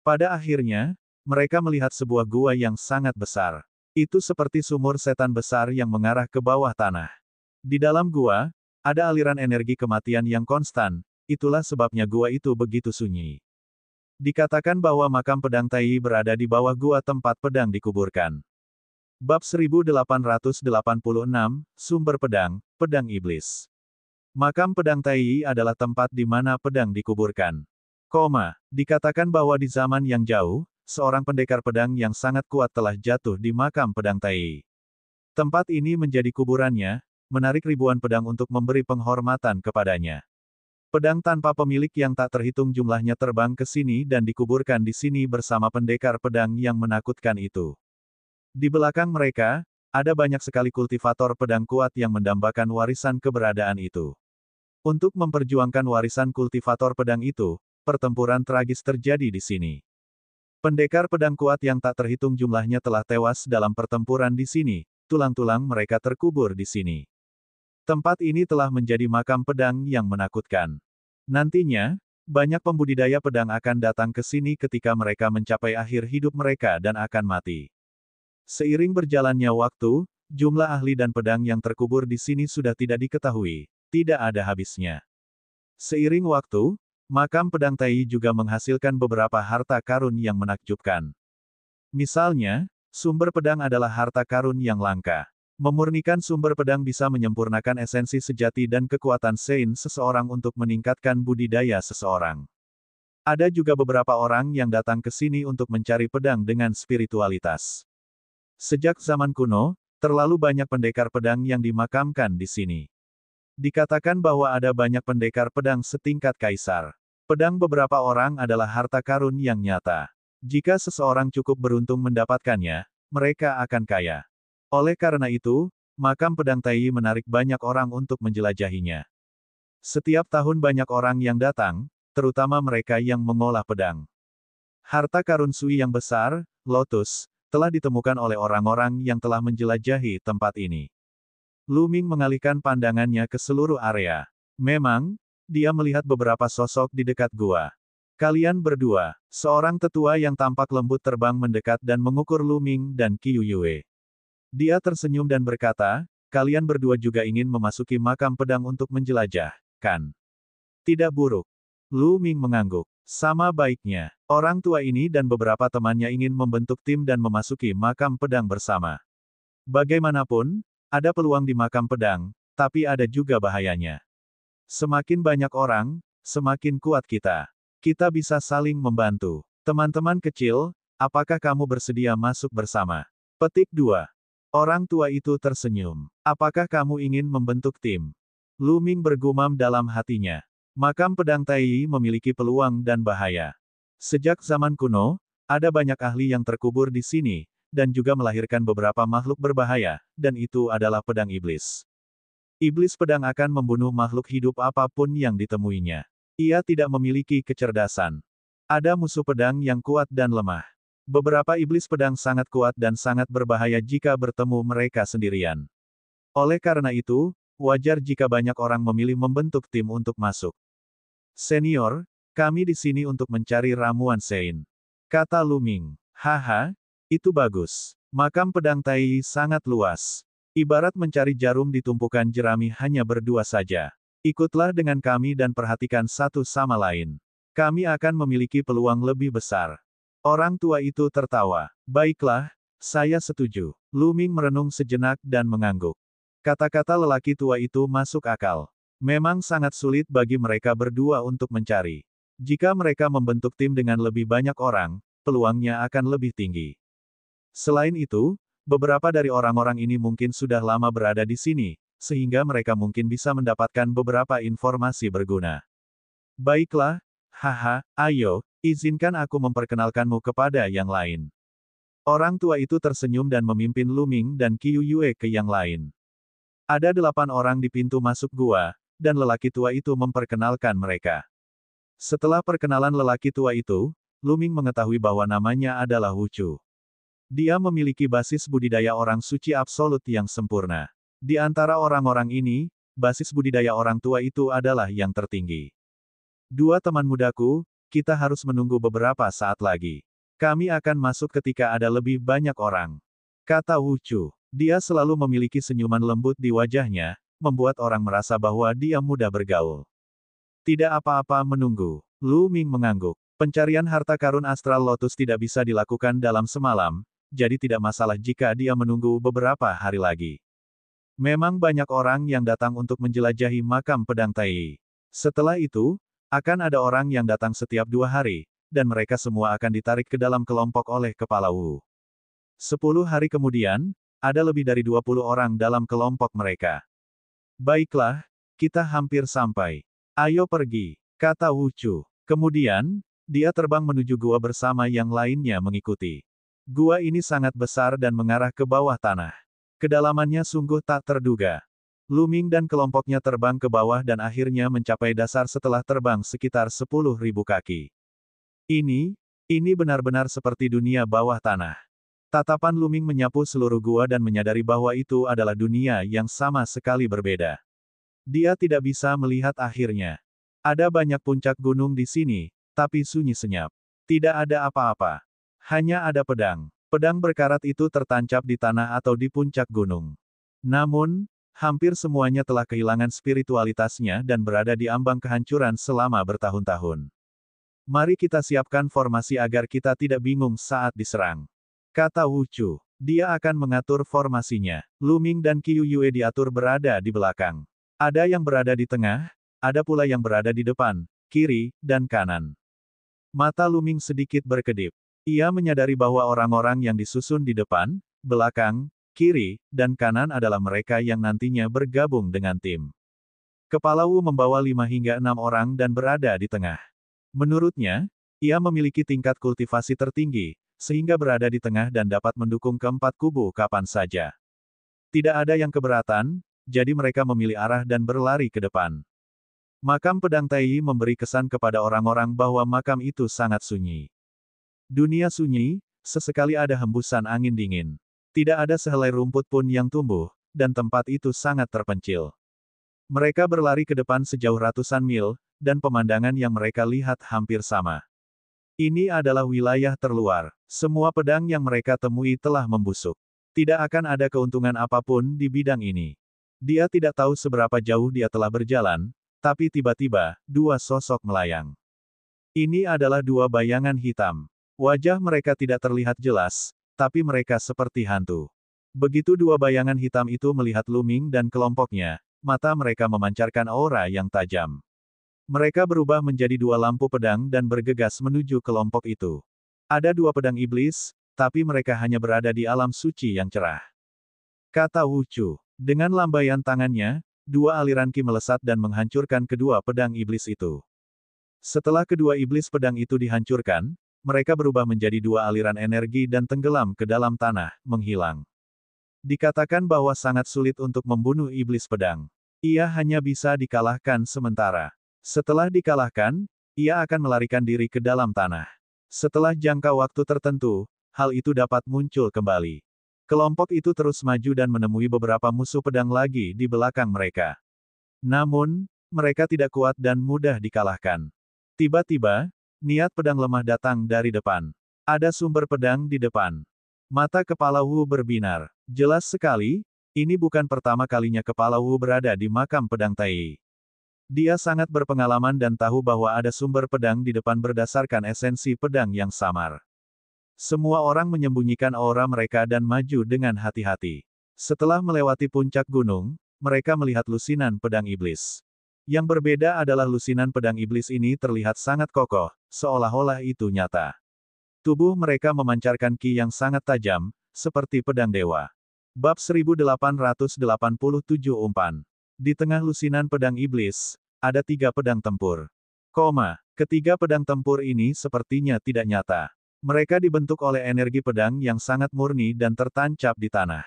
Pada akhirnya, mereka melihat sebuah gua yang sangat besar. Itu seperti sumur setan besar yang mengarah ke bawah tanah. Di dalam gua, ada aliran energi kematian yang konstan, itulah sebabnya gua itu begitu sunyi. Dikatakan bahwa makam pedang Tai berada di bawah gua tempat pedang dikuburkan. Bab 1886, Sumber Pedang, Pedang Iblis. Makam pedang Tai adalah tempat di mana pedang dikuburkan. Dikatakan bahwa di zaman yang jauh, seorang pendekar pedang yang sangat kuat telah jatuh di makam pedang Tai. Tempat ini menjadi kuburannya, menarik ribuan pedang untuk memberi penghormatan kepadanya. Pedang tanpa pemilik yang tak terhitung jumlahnya terbang ke sini dan dikuburkan di sini bersama pendekar pedang yang menakutkan itu. Di belakang mereka, ada banyak sekali kultivator pedang kuat yang mendambakan warisan keberadaan itu. Untuk memperjuangkan warisan kultivator pedang itu, pertempuran tragis terjadi di sini. Pendekar pedang kuat yang tak terhitung jumlahnya telah tewas dalam pertempuran di sini, tulang-tulang mereka terkubur di sini. Tempat ini telah menjadi makam pedang yang menakutkan. Nantinya, banyak pembudidaya pedang akan datang ke sini ketika mereka mencapai akhir hidup mereka dan akan mati. Seiring berjalannya waktu, jumlah ahli dan pedang yang terkubur di sini sudah tidak diketahui, tidak ada habisnya. Seiring waktu, makam pedang Tai juga menghasilkan beberapa harta karun yang menakjubkan. Misalnya, sumber pedang adalah harta karun yang langka. Memurnikan sumber pedang bisa menyempurnakan esensi sejati dan kekuatan Sein seseorang untuk meningkatkan budidaya seseorang. Ada juga beberapa orang yang datang ke sini untuk mencari pedang dengan spiritualitas. Sejak zaman kuno, terlalu banyak pendekar pedang yang dimakamkan di sini. Dikatakan bahwa ada banyak pendekar pedang setingkat kaisar. Pedang beberapa orang adalah harta karun yang nyata. Jika seseorang cukup beruntung mendapatkannya, mereka akan kaya. Oleh karena itu, makam pedang Tai menarik banyak orang untuk menjelajahinya. Setiap tahun banyak orang yang datang, terutama mereka yang mengolah pedang. Harta karun Sui yang besar, Lotus, telah ditemukan oleh orang-orang yang telah menjelajahi tempat ini. Lu Ming mengalihkan pandangannya ke seluruh area. Memang, dia melihat beberapa sosok di dekat gua. Kalian berdua, seorang tetua yang tampak lembut terbang mendekat dan mengukur Lu Ming dan Qiu Yue. Dia tersenyum dan berkata, kalian berdua juga ingin memasuki makam pedang untuk menjelajah, kan? Tidak buruk. Lu Ming mengangguk. Sama baiknya, orang tua ini dan beberapa temannya ingin membentuk tim dan memasuki makam pedang bersama. Bagaimanapun, ada peluang di makam pedang, tapi ada juga bahayanya. Semakin banyak orang, semakin kuat kita. Kita bisa saling membantu. Teman-teman kecil, apakah kamu bersedia masuk bersama? Petik 2. Orang tua itu tersenyum. Apakah kamu ingin membentuk tim? Lu Ming bergumam dalam hatinya. Makam pedang Tai memiliki peluang dan bahaya. Sejak zaman kuno, ada banyak ahli yang terkubur di sini, dan juga melahirkan beberapa makhluk berbahaya, dan itu adalah pedang iblis. Iblis pedang akan membunuh makhluk hidup apapun yang ditemuinya. Ia tidak memiliki kecerdasan. Ada musuh pedang yang kuat dan lemah. Beberapa iblis pedang sangat kuat dan sangat berbahaya jika bertemu mereka sendirian. Oleh karena itu, wajar jika banyak orang memilih membentuk tim untuk masuk. Senior, kami di sini untuk mencari ramuan Sein. Kata Lu Ming. Haha, itu bagus. Makam pedang Tai sangat luas. Ibarat mencari jarum di tumpukan jerami hanya berdua saja. Ikutlah dengan kami dan perhatikan satu sama lain. Kami akan memiliki peluang lebih besar. Orang tua itu tertawa. Baiklah, saya setuju. Lu Ming merenung sejenak dan mengangguk. Kata-kata lelaki tua itu masuk akal. Memang sangat sulit bagi mereka berdua untuk mencari. Jika mereka membentuk tim dengan lebih banyak orang, peluangnya akan lebih tinggi. Selain itu, beberapa dari orang-orang ini mungkin sudah lama berada di sini, sehingga mereka mungkin bisa mendapatkan beberapa informasi berguna. Baiklah, haha, ayo, izinkan aku memperkenalkanmu kepada yang lain. Orang tua itu tersenyum dan memimpin Lu Ming dan Qiu Yue ke yang lain. Ada 8 orang di pintu masuk gua, dan lelaki tua itu memperkenalkan mereka. Setelah perkenalan lelaki tua itu, Lu Ming mengetahui bahwa namanya adalah Wu Chu. Dia memiliki basis budidaya orang suci absolut yang sempurna. Di antara orang-orang ini, basis budidaya orang tua itu adalah yang tertinggi. Dua teman mudaku, kita harus menunggu beberapa saat lagi. Kami akan masuk ketika ada lebih banyak orang. Kata Wu Chu. Dia selalu memiliki senyuman lembut di wajahnya, membuat orang merasa bahwa dia mudah bergaul. Tidak apa-apa menunggu. Lu Ming mengangguk. Pencarian harta karun Astral Lotus tidak bisa dilakukan dalam semalam, jadi tidak masalah jika dia menunggu beberapa hari lagi. Memang banyak orang yang datang untuk menjelajahi makam pedang Tai. Setelah itu, akan ada orang yang datang setiap 2 hari, dan mereka semua akan ditarik ke dalam kelompok oleh Kepala Wu. 10 hari kemudian, ada lebih dari 20 orang dalam kelompok mereka. Baiklah, kita hampir sampai. Ayo pergi, kata Wu Chu. Kemudian, dia terbang menuju gua bersama yang lainnya mengikuti. Gua ini sangat besar dan mengarah ke bawah tanah. Kedalamannya sungguh tak terduga. Lu Ming dan kelompoknya terbang ke bawah dan akhirnya mencapai dasar setelah terbang sekitar 10.000 kaki. Ini benar-benar seperti dunia bawah tanah. Tatapan Lu Ming menyapu seluruh gua dan menyadari bahwa itu adalah dunia yang sama sekali berbeda. Dia tidak bisa melihat akhirnya. Ada banyak puncak gunung di sini, tapi sunyi senyap. Tidak ada apa-apa. Hanya ada pedang. Pedang berkarat itu tertancap di tanah atau di puncak gunung. Namun, hampir semuanya telah kehilangan spiritualitasnya dan berada di ambang kehancuran selama bertahun-tahun. Mari kita siapkan formasi agar kita tidak bingung saat diserang. Kata Wu Chu. Dia akan mengatur formasinya. Lu Ming dan Qiu Yue diatur berada di belakang. Ada yang berada di tengah, ada pula yang berada di depan, kiri, dan kanan. Mata Lu Ming sedikit berkedip. Ia menyadari bahwa orang-orang yang disusun di depan, belakang, kiri, dan kanan adalah mereka yang nantinya bergabung dengan tim. Kepala Wu membawa 5 hingga 6 orang dan berada di tengah. Menurutnya, ia memiliki tingkat kultivasi tertinggi, sehingga berada di tengah dan dapat mendukung keempat kubu kapan saja. Tidak ada yang keberatan, jadi mereka memilih arah dan berlari ke depan. Makam pedang Tai memberi kesan kepada orang-orang bahwa makam itu sangat sunyi. Dunia sunyi, sesekali ada hembusan angin dingin. Tidak ada sehelai rumput pun yang tumbuh, dan tempat itu sangat terpencil. Mereka berlari ke depan sejauh ratusan mil, dan pemandangan yang mereka lihat hampir sama. Ini adalah wilayah terluar. Semua pedang yang mereka temui telah membusuk. Tidak akan ada keuntungan apapun di bidang ini. Dia tidak tahu seberapa jauh dia telah berjalan, tapi tiba-tiba, 2 sosok melayang. Ini adalah 2 bayangan hitam. Wajah mereka tidak terlihat jelas, tapi mereka seperti hantu. Begitu 2 bayangan hitam itu melihat Lu Ming dan kelompoknya, mata mereka memancarkan aura yang tajam. Mereka berubah menjadi dua lampu pedang dan bergegas menuju kelompok itu. Ada dua pedang iblis, tapi mereka hanya berada di alam suci yang cerah. Kata Wuchu. Dengan lambaian tangannya, dua aliran ki melesat dan menghancurkan kedua pedang iblis itu. Setelah kedua iblis pedang itu dihancurkan, mereka berubah menjadi dua aliran energi dan tenggelam ke dalam tanah, menghilang. Dikatakan bahwa sangat sulit untuk membunuh iblis pedang. Ia hanya bisa dikalahkan sementara. Setelah dikalahkan, ia akan melarikan diri ke dalam tanah. Setelah jangka waktu tertentu, hal itu dapat muncul kembali. Kelompok itu terus maju dan menemui beberapa musuh pedang lagi di belakang mereka. Namun, mereka tidak kuat dan mudah dikalahkan. Tiba-tiba, niat pedang lemah datang dari depan. Ada sumber pedang di depan. Mata kepala Wu berbinar. Jelas sekali, ini bukan pertama kalinya kepala Wu berada di makam pedang Tai. Dia sangat berpengalaman dan tahu bahwa ada sumber pedang di depan berdasarkan esensi pedang yang samar. Semua orang menyembunyikan aura mereka dan maju dengan hati-hati. Setelah melewati puncak gunung, mereka melihat lusinan pedang iblis. Yang berbeda adalah lusinan pedang iblis ini terlihat sangat kokoh, seolah-olah itu nyata. Tubuh mereka memancarkan ki yang sangat tajam, seperti pedang dewa. Bab 1887 Umpan. Di tengah lusinan pedang iblis, ada 3 pedang tempur. Ketiga pedang tempur ini sepertinya tidak nyata. Mereka dibentuk oleh energi pedang yang sangat murni dan tertancap di tanah.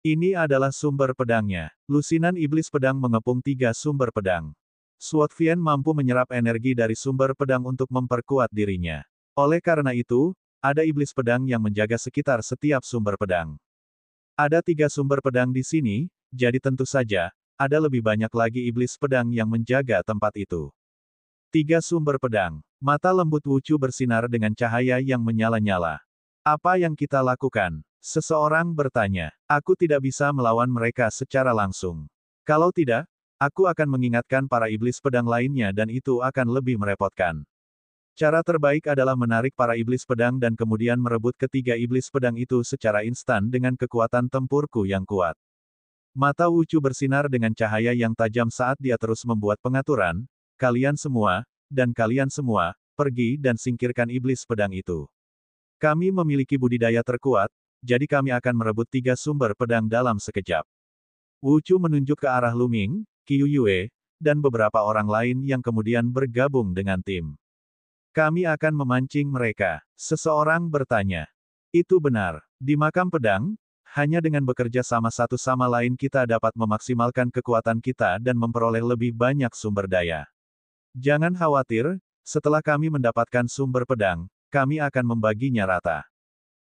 Ini adalah sumber pedangnya. Lusinan iblis pedang mengepung 3 sumber pedang. Suotvian mampu menyerap energi dari sumber pedang untuk memperkuat dirinya. Oleh karena itu, ada iblis pedang yang menjaga sekitar setiap sumber pedang. Ada 3 sumber pedang di sini, jadi tentu saja, ada lebih banyak lagi iblis pedang yang menjaga tempat itu. 3 sumber pedang. Mata lembut Wuchu bersinar dengan cahaya yang menyala-nyala. Apa yang kita lakukan? Seseorang bertanya. Aku tidak bisa melawan mereka secara langsung. Kalau tidak, aku akan mengingatkan para iblis pedang lainnya dan itu akan lebih merepotkan. Cara terbaik adalah menarik para iblis pedang dan kemudian merebut ketiga iblis pedang itu secara instan dengan kekuatan tempurku yang kuat. Mata Wuchu bersinar dengan cahaya yang tajam saat dia terus membuat pengaturan. Kalian semua, dan kalian semua, pergi dan singkirkan iblis pedang itu. Kami memiliki budidaya terkuat, jadi kami akan merebut 3 sumber pedang dalam sekejap. Wuchu menunjuk ke arah Luming, Qiu Yue, dan beberapa orang lain yang kemudian bergabung dengan tim. Kami akan memancing mereka. Seseorang bertanya. Itu benar. Di makam pedang, hanya dengan bekerja sama satu sama lain kita dapat memaksimalkan kekuatan kita dan memperoleh lebih banyak sumber daya. Jangan khawatir, setelah kami mendapatkan sumber pedang, kami akan membaginya rata.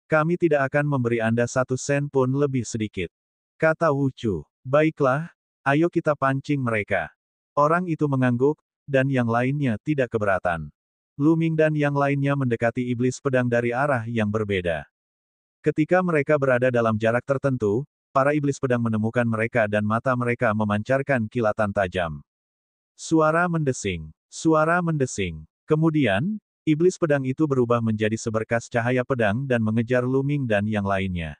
Kami tidak akan memberi Anda 1 sen pun lebih sedikit. Kata Wuchu. Baiklah, ayo kita pancing mereka. Orang itu mengangguk, dan yang lainnya tidak keberatan. Luming dan yang lainnya mendekati iblis pedang dari arah yang berbeda. Ketika mereka berada dalam jarak tertentu, para iblis pedang menemukan mereka dan mata mereka memancarkan kilatan tajam. Suara mendesing. Suara mendesing. Kemudian, iblis pedang itu berubah menjadi seberkas cahaya pedang dan mengejar Luming dan yang lainnya.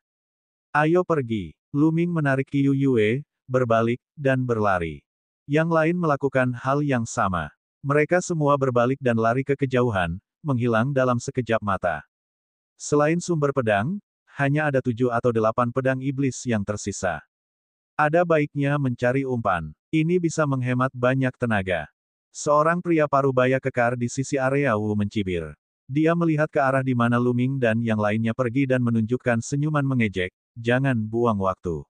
Ayo pergi. Luming menarik Qiu Yue, berbalik, dan berlari. Yang lain melakukan hal yang sama. Mereka semua berbalik dan lari ke kejauhan, menghilang dalam sekejap mata. Selain sumber pedang, hanya ada 7 atau 8 pedang iblis yang tersisa. Ada baiknya mencari umpan. Ini bisa menghemat banyak tenaga. Seorang pria parubaya kekar di sisi area Wu mencibir. Dia melihat ke arah di mana Luming dan yang lainnya pergi dan menunjukkan senyuman mengejek, jangan buang waktu.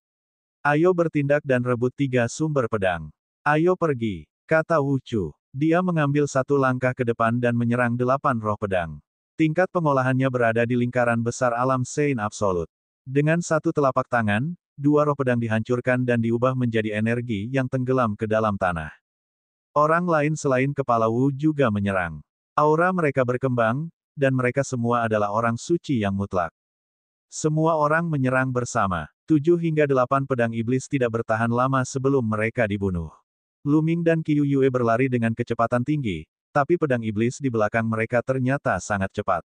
Ayo bertindak dan rebut 3 sumber pedang. Ayo pergi, kata Wuchu. Dia mengambil 1 langkah ke depan dan menyerang 8 roh pedang. Tingkat pengolahannya berada di lingkaran besar alam Sein Absolut. Dengan 1 telapak tangan, 2 roh pedang dihancurkan dan diubah menjadi energi yang tenggelam ke dalam tanah. Orang lain selain kepala Wu juga menyerang. Aura mereka berkembang, dan mereka semua adalah orang suci yang mutlak. Semua orang menyerang bersama. 7 hingga 8 pedang iblis tidak bertahan lama sebelum mereka dibunuh. Luming dan Qiu Yue berlari dengan kecepatan tinggi, tapi pedang iblis di belakang mereka ternyata sangat cepat.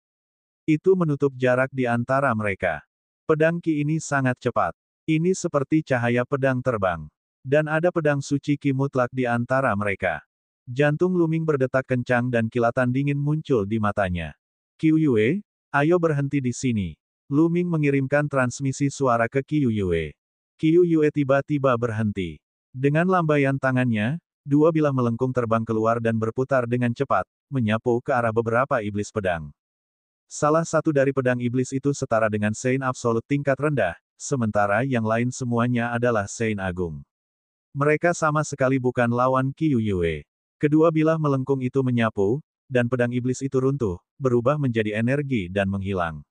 Itu menutup jarak di antara mereka. Pedang Qi ini sangat cepat. Ini seperti cahaya pedang terbang. Dan ada pedang suci Qi mutlak di antara mereka. Jantung Luming berdetak kencang dan kilatan dingin muncul di matanya. Qiuyue, ayo berhenti di sini. Luming mengirimkan transmisi suara ke Qiuyue. Qiuyue tiba-tiba berhenti. Dengan lambaian tangannya, dua bilah melengkung terbang keluar dan berputar dengan cepat, menyapu ke arah beberapa iblis pedang. Salah satu dari pedang iblis itu setara dengan Sein Absolut tingkat rendah, sementara yang lain semuanya adalah Sein Agung. Mereka sama sekali bukan lawan Qiuyue. Kedua bilah melengkung itu menyapu, dan pedang iblis itu runtuh, berubah menjadi energi dan menghilang.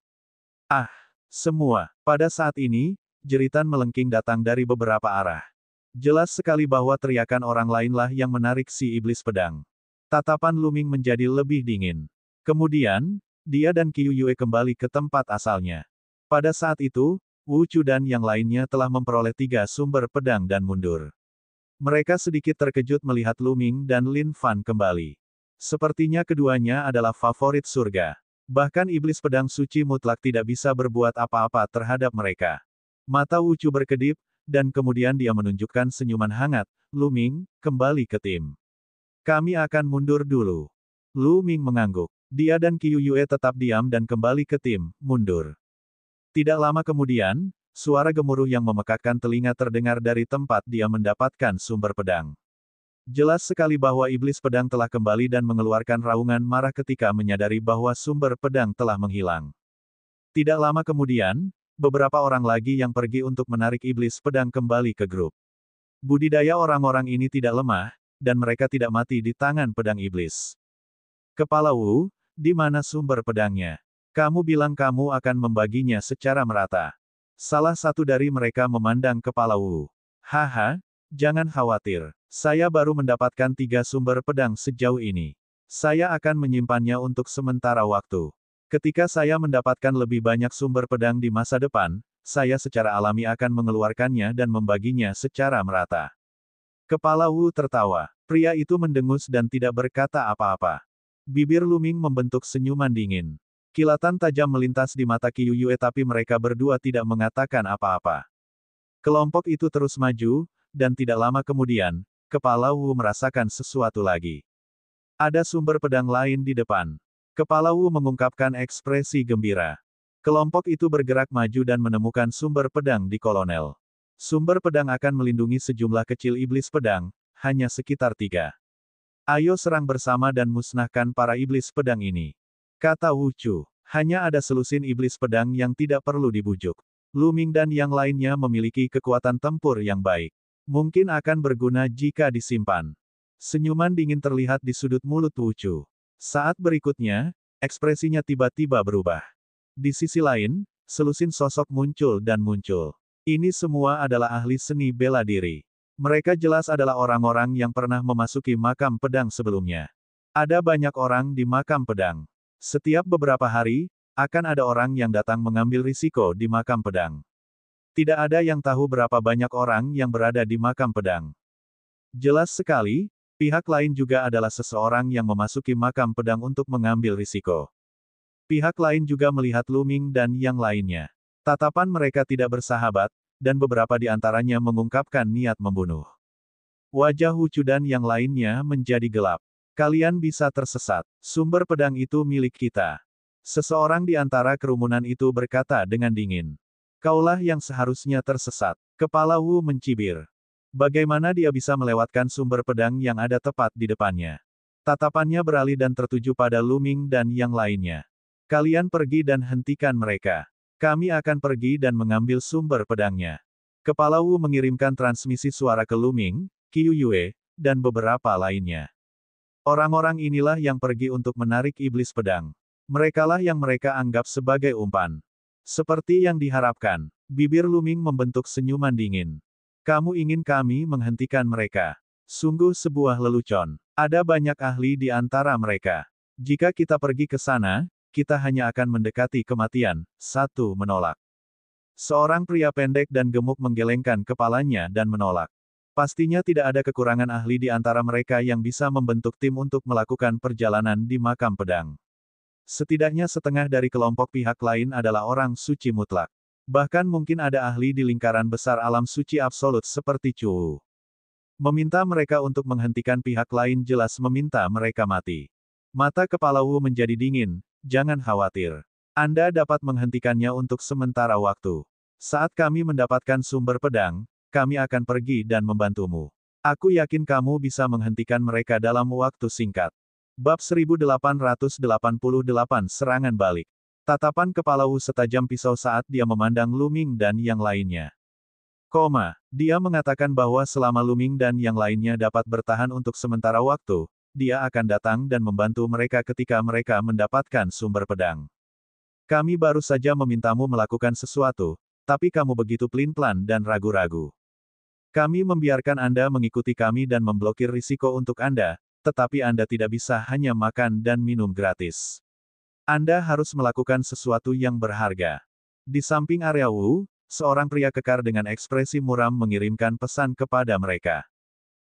Ah! Semua. Pada saat ini, jeritan melengking datang dari beberapa arah. Jelas sekali bahwa teriakan orang lainlah yang menarik si iblis pedang. Tatapan Luming menjadi lebih dingin. Kemudian, dia dan Qiuyue kembali ke tempat asalnya. Pada saat itu, Wu Chu dan yang lainnya telah memperoleh 3 sumber pedang dan mundur. Mereka sedikit terkejut melihat Luming dan Lin Fan kembali. Sepertinya keduanya adalah favorit surga. Bahkan iblis pedang suci mutlak tidak bisa berbuat apa-apa terhadap mereka. Mata Wu Chu berkedip, dan kemudian dia menunjukkan senyuman hangat. Luming, kembali ke tim. Kami akan mundur dulu. Luming mengangguk. Dia dan Qiuyue tetap diam dan kembali ke tim, mundur. Tidak lama kemudian, suara gemuruh yang memekakkan telinga terdengar dari tempat dia mendapatkan sumber pedang. Jelas sekali bahwa iblis pedang telah kembali dan mengeluarkan raungan marah ketika menyadari bahwa sumber pedang telah menghilang. Tidak lama kemudian, beberapa orang lagi yang pergi untuk menarik iblis pedang kembali ke grup. Budidaya orang-orang ini tidak lemah, dan mereka tidak mati di tangan pedang iblis. Kepala Wu, di mana sumber pedangnya? Kamu bilang kamu akan membaginya secara merata. Salah satu dari mereka memandang kepala Wu. Haha, jangan khawatir. Saya baru mendapatkan 3 sumber pedang sejauh ini. Saya akan menyimpannya untuk sementara waktu. Ketika saya mendapatkan lebih banyak sumber pedang di masa depan, saya secara alami akan mengeluarkannya dan membaginya secara merata. Kepala Wu tertawa. Pria itu mendengus dan tidak berkata apa-apa. Bibir Luming membentuk senyuman dingin. Kilatan tajam melintas di mata Qiuyue tapi mereka berdua tidak mengatakan apa-apa. Kelompok itu terus maju, dan tidak lama kemudian, kepala Wu merasakan sesuatu lagi. Ada sumber pedang lain di depan. Kepala Wu mengungkapkan ekspresi gembira. Kelompok itu bergerak maju dan menemukan sumber pedang di kolonel. Sumber pedang akan melindungi sejumlah kecil iblis pedang, hanya sekitar 3. Ayo serang bersama dan musnahkan para iblis pedang ini. Kata Wu Chu. Hanya ada selusin iblis pedang yang tidak perlu dibujuk. Luming dan yang lainnya memiliki kekuatan tempur yang baik. Mungkin akan berguna jika disimpan. Senyuman dingin terlihat di sudut mulut Wu Chu. Saat berikutnya, ekspresinya tiba-tiba berubah. Di sisi lain, selusin sosok muncul dan muncul. Ini semua adalah ahli seni bela diri. Mereka jelas adalah orang-orang yang pernah memasuki makam pedang sebelumnya. Ada banyak orang di makam pedang. Setiap beberapa hari, akan ada orang yang datang mengambil risiko di makam pedang. Tidak ada yang tahu berapa banyak orang yang berada di makam pedang. Jelas sekali, pihak lain juga adalah seseorang yang memasuki makam pedang untuk mengambil risiko. Pihak lain juga melihat Luming dan yang lainnya. Tatapan mereka tidak bersahabat, dan beberapa di antaranya mengungkapkan niat membunuh. Wajah Wu Chu dan yang lainnya menjadi gelap. Kalian bisa tersesat. Sumber pedang itu milik kita. Seseorang di antara kerumunan itu berkata dengan dingin. Kaulah yang seharusnya tersesat. Kepala Wu mencibir. Bagaimana dia bisa melewatkan sumber pedang yang ada tepat di depannya? Tatapannya beralih dan tertuju pada Luming dan yang lainnya. Kalian pergi dan hentikan mereka. Kami akan pergi dan mengambil sumber pedangnya. Kepala Wu mengirimkan transmisi suara ke Luming, Qiuyue, dan beberapa lainnya. Orang-orang inilah yang pergi untuk menarik iblis pedang. Merekalah yang mereka anggap sebagai umpan. Seperti yang diharapkan, bibir Luming membentuk senyuman dingin. Kamu ingin kami menghentikan mereka? Sungguh sebuah lelucon. Ada banyak ahli di antara mereka. Jika kita pergi ke sana, kita hanya akan mendekati kematian. Satu menolak. Seorang pria pendek dan gemuk menggelengkan kepalanya dan menolak. Pastinya tidak ada kekurangan ahli di antara mereka yang bisa membentuk tim untuk melakukan perjalanan di makam pedang. Setidaknya setengah dari kelompok pihak lain adalah orang suci mutlak. Bahkan mungkin ada ahli di lingkaran besar alam suci absolut seperti Chu. Meminta mereka untuk menghentikan pihak lain jelas meminta mereka mati. Mata kepala Wu menjadi dingin, jangan khawatir. Anda dapat menghentikannya untuk sementara waktu. Saat kami mendapatkan sumber pedang, kami akan pergi dan membantumu. Aku yakin kamu bisa menghentikan mereka dalam waktu singkat. Bab 1888 Serangan Balik. Tatapan kepala Wu setajam pisau saat dia memandang Lu Ming dan yang lainnya. Dia mengatakan bahwa selama Lu Ming dan yang lainnya dapat bertahan untuk sementara waktu, dia akan datang dan membantu mereka ketika mereka mendapatkan sumber pedang. Kami baru saja memintamu melakukan sesuatu, tapi kamu begitu pelin-pelan dan ragu-ragu. Kami membiarkan Anda mengikuti kami dan memblokir risiko untuk Anda, tetapi Anda tidak bisa hanya makan dan minum gratis. Anda harus melakukan sesuatu yang berharga. Di samping area Wu, seorang pria kekar dengan ekspresi muram mengirimkan pesan kepada mereka.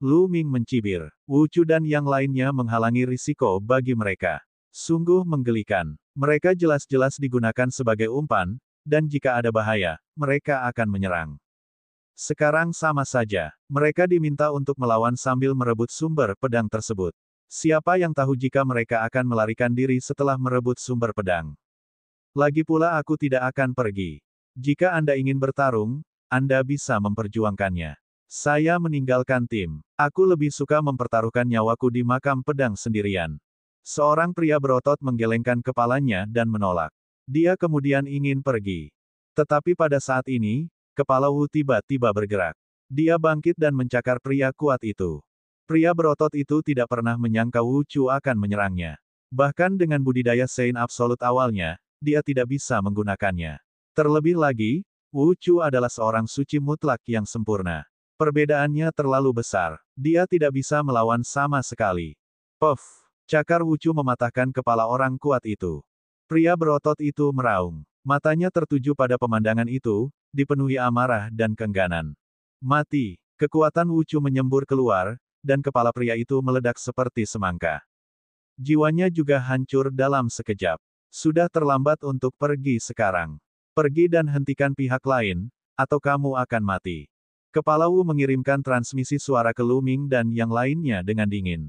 Lu Ming mencibir. Wu Chu dan yang lainnya menghalangi risiko bagi mereka. Sungguh menggelikan. Mereka jelas-jelas digunakan sebagai umpan, dan jika ada bahaya, mereka akan menyerang. Sekarang sama saja. Mereka diminta untuk melawan sambil merebut sumber pedang tersebut. Siapa yang tahu jika mereka akan melarikan diri setelah merebut sumber pedang? Lagi pula aku tidak akan pergi. Jika Anda ingin bertarung, Anda bisa memperjuangkannya. Saya meninggalkan tim. Aku lebih suka mempertaruhkan nyawaku di makam pedang sendirian. Seorang pria berotot menggelengkan kepalanya dan menolak. Dia kemudian ingin pergi. Tetapi pada saat ini, kepala Wu tiba-tiba bergerak. Dia bangkit dan mencakar pria kuat itu. Pria berotot itu tidak pernah menyangka Wu Chu akan menyerangnya. Bahkan dengan budidaya Sein absolut awalnya, dia tidak bisa menggunakannya. Terlebih lagi, Wu Chu adalah seorang suci mutlak yang sempurna. Perbedaannya terlalu besar. Dia tidak bisa melawan sama sekali. Puff! Cakar Wu Chu mematahkan kepala orang kuat itu. Pria berotot itu meraung. Matanya tertuju pada pemandangan itu, dipenuhi amarah dan keengganan. Mati! Kekuatan Wu Chu menyembur keluar, dan kepala pria itu meledak seperti semangka. Jiwanya juga hancur dalam sekejap. Sudah terlambat untuk pergi sekarang. Pergi dan hentikan pihak lain, atau kamu akan mati. Kepala Wu mengirimkan transmisi suara ke Lu Ming dan yang lainnya dengan dingin.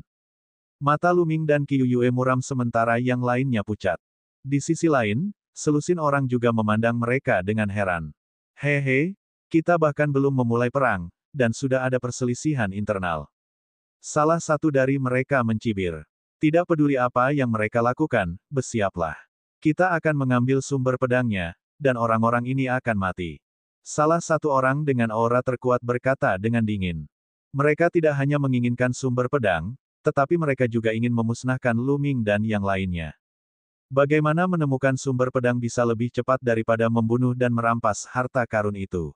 Mata Lu Ming dan Qiu Yue muram sementara yang lainnya pucat. Di sisi lain, selusin orang juga memandang mereka dengan heran. Hehe, kita bahkan belum memulai perang, dan sudah ada perselisihan internal. Salah satu dari mereka mencibir. Tidak peduli apa yang mereka lakukan, bersiaplah. Kita akan mengambil sumber pedangnya, dan orang-orang ini akan mati. Salah satu orang dengan aura terkuat berkata dengan dingin. Mereka tidak hanya menginginkan sumber pedang, tetapi mereka juga ingin memusnahkan Lu Ming dan yang lainnya. Bagaimana menemukan sumber pedang bisa lebih cepat daripada membunuh dan merampas harta karun itu?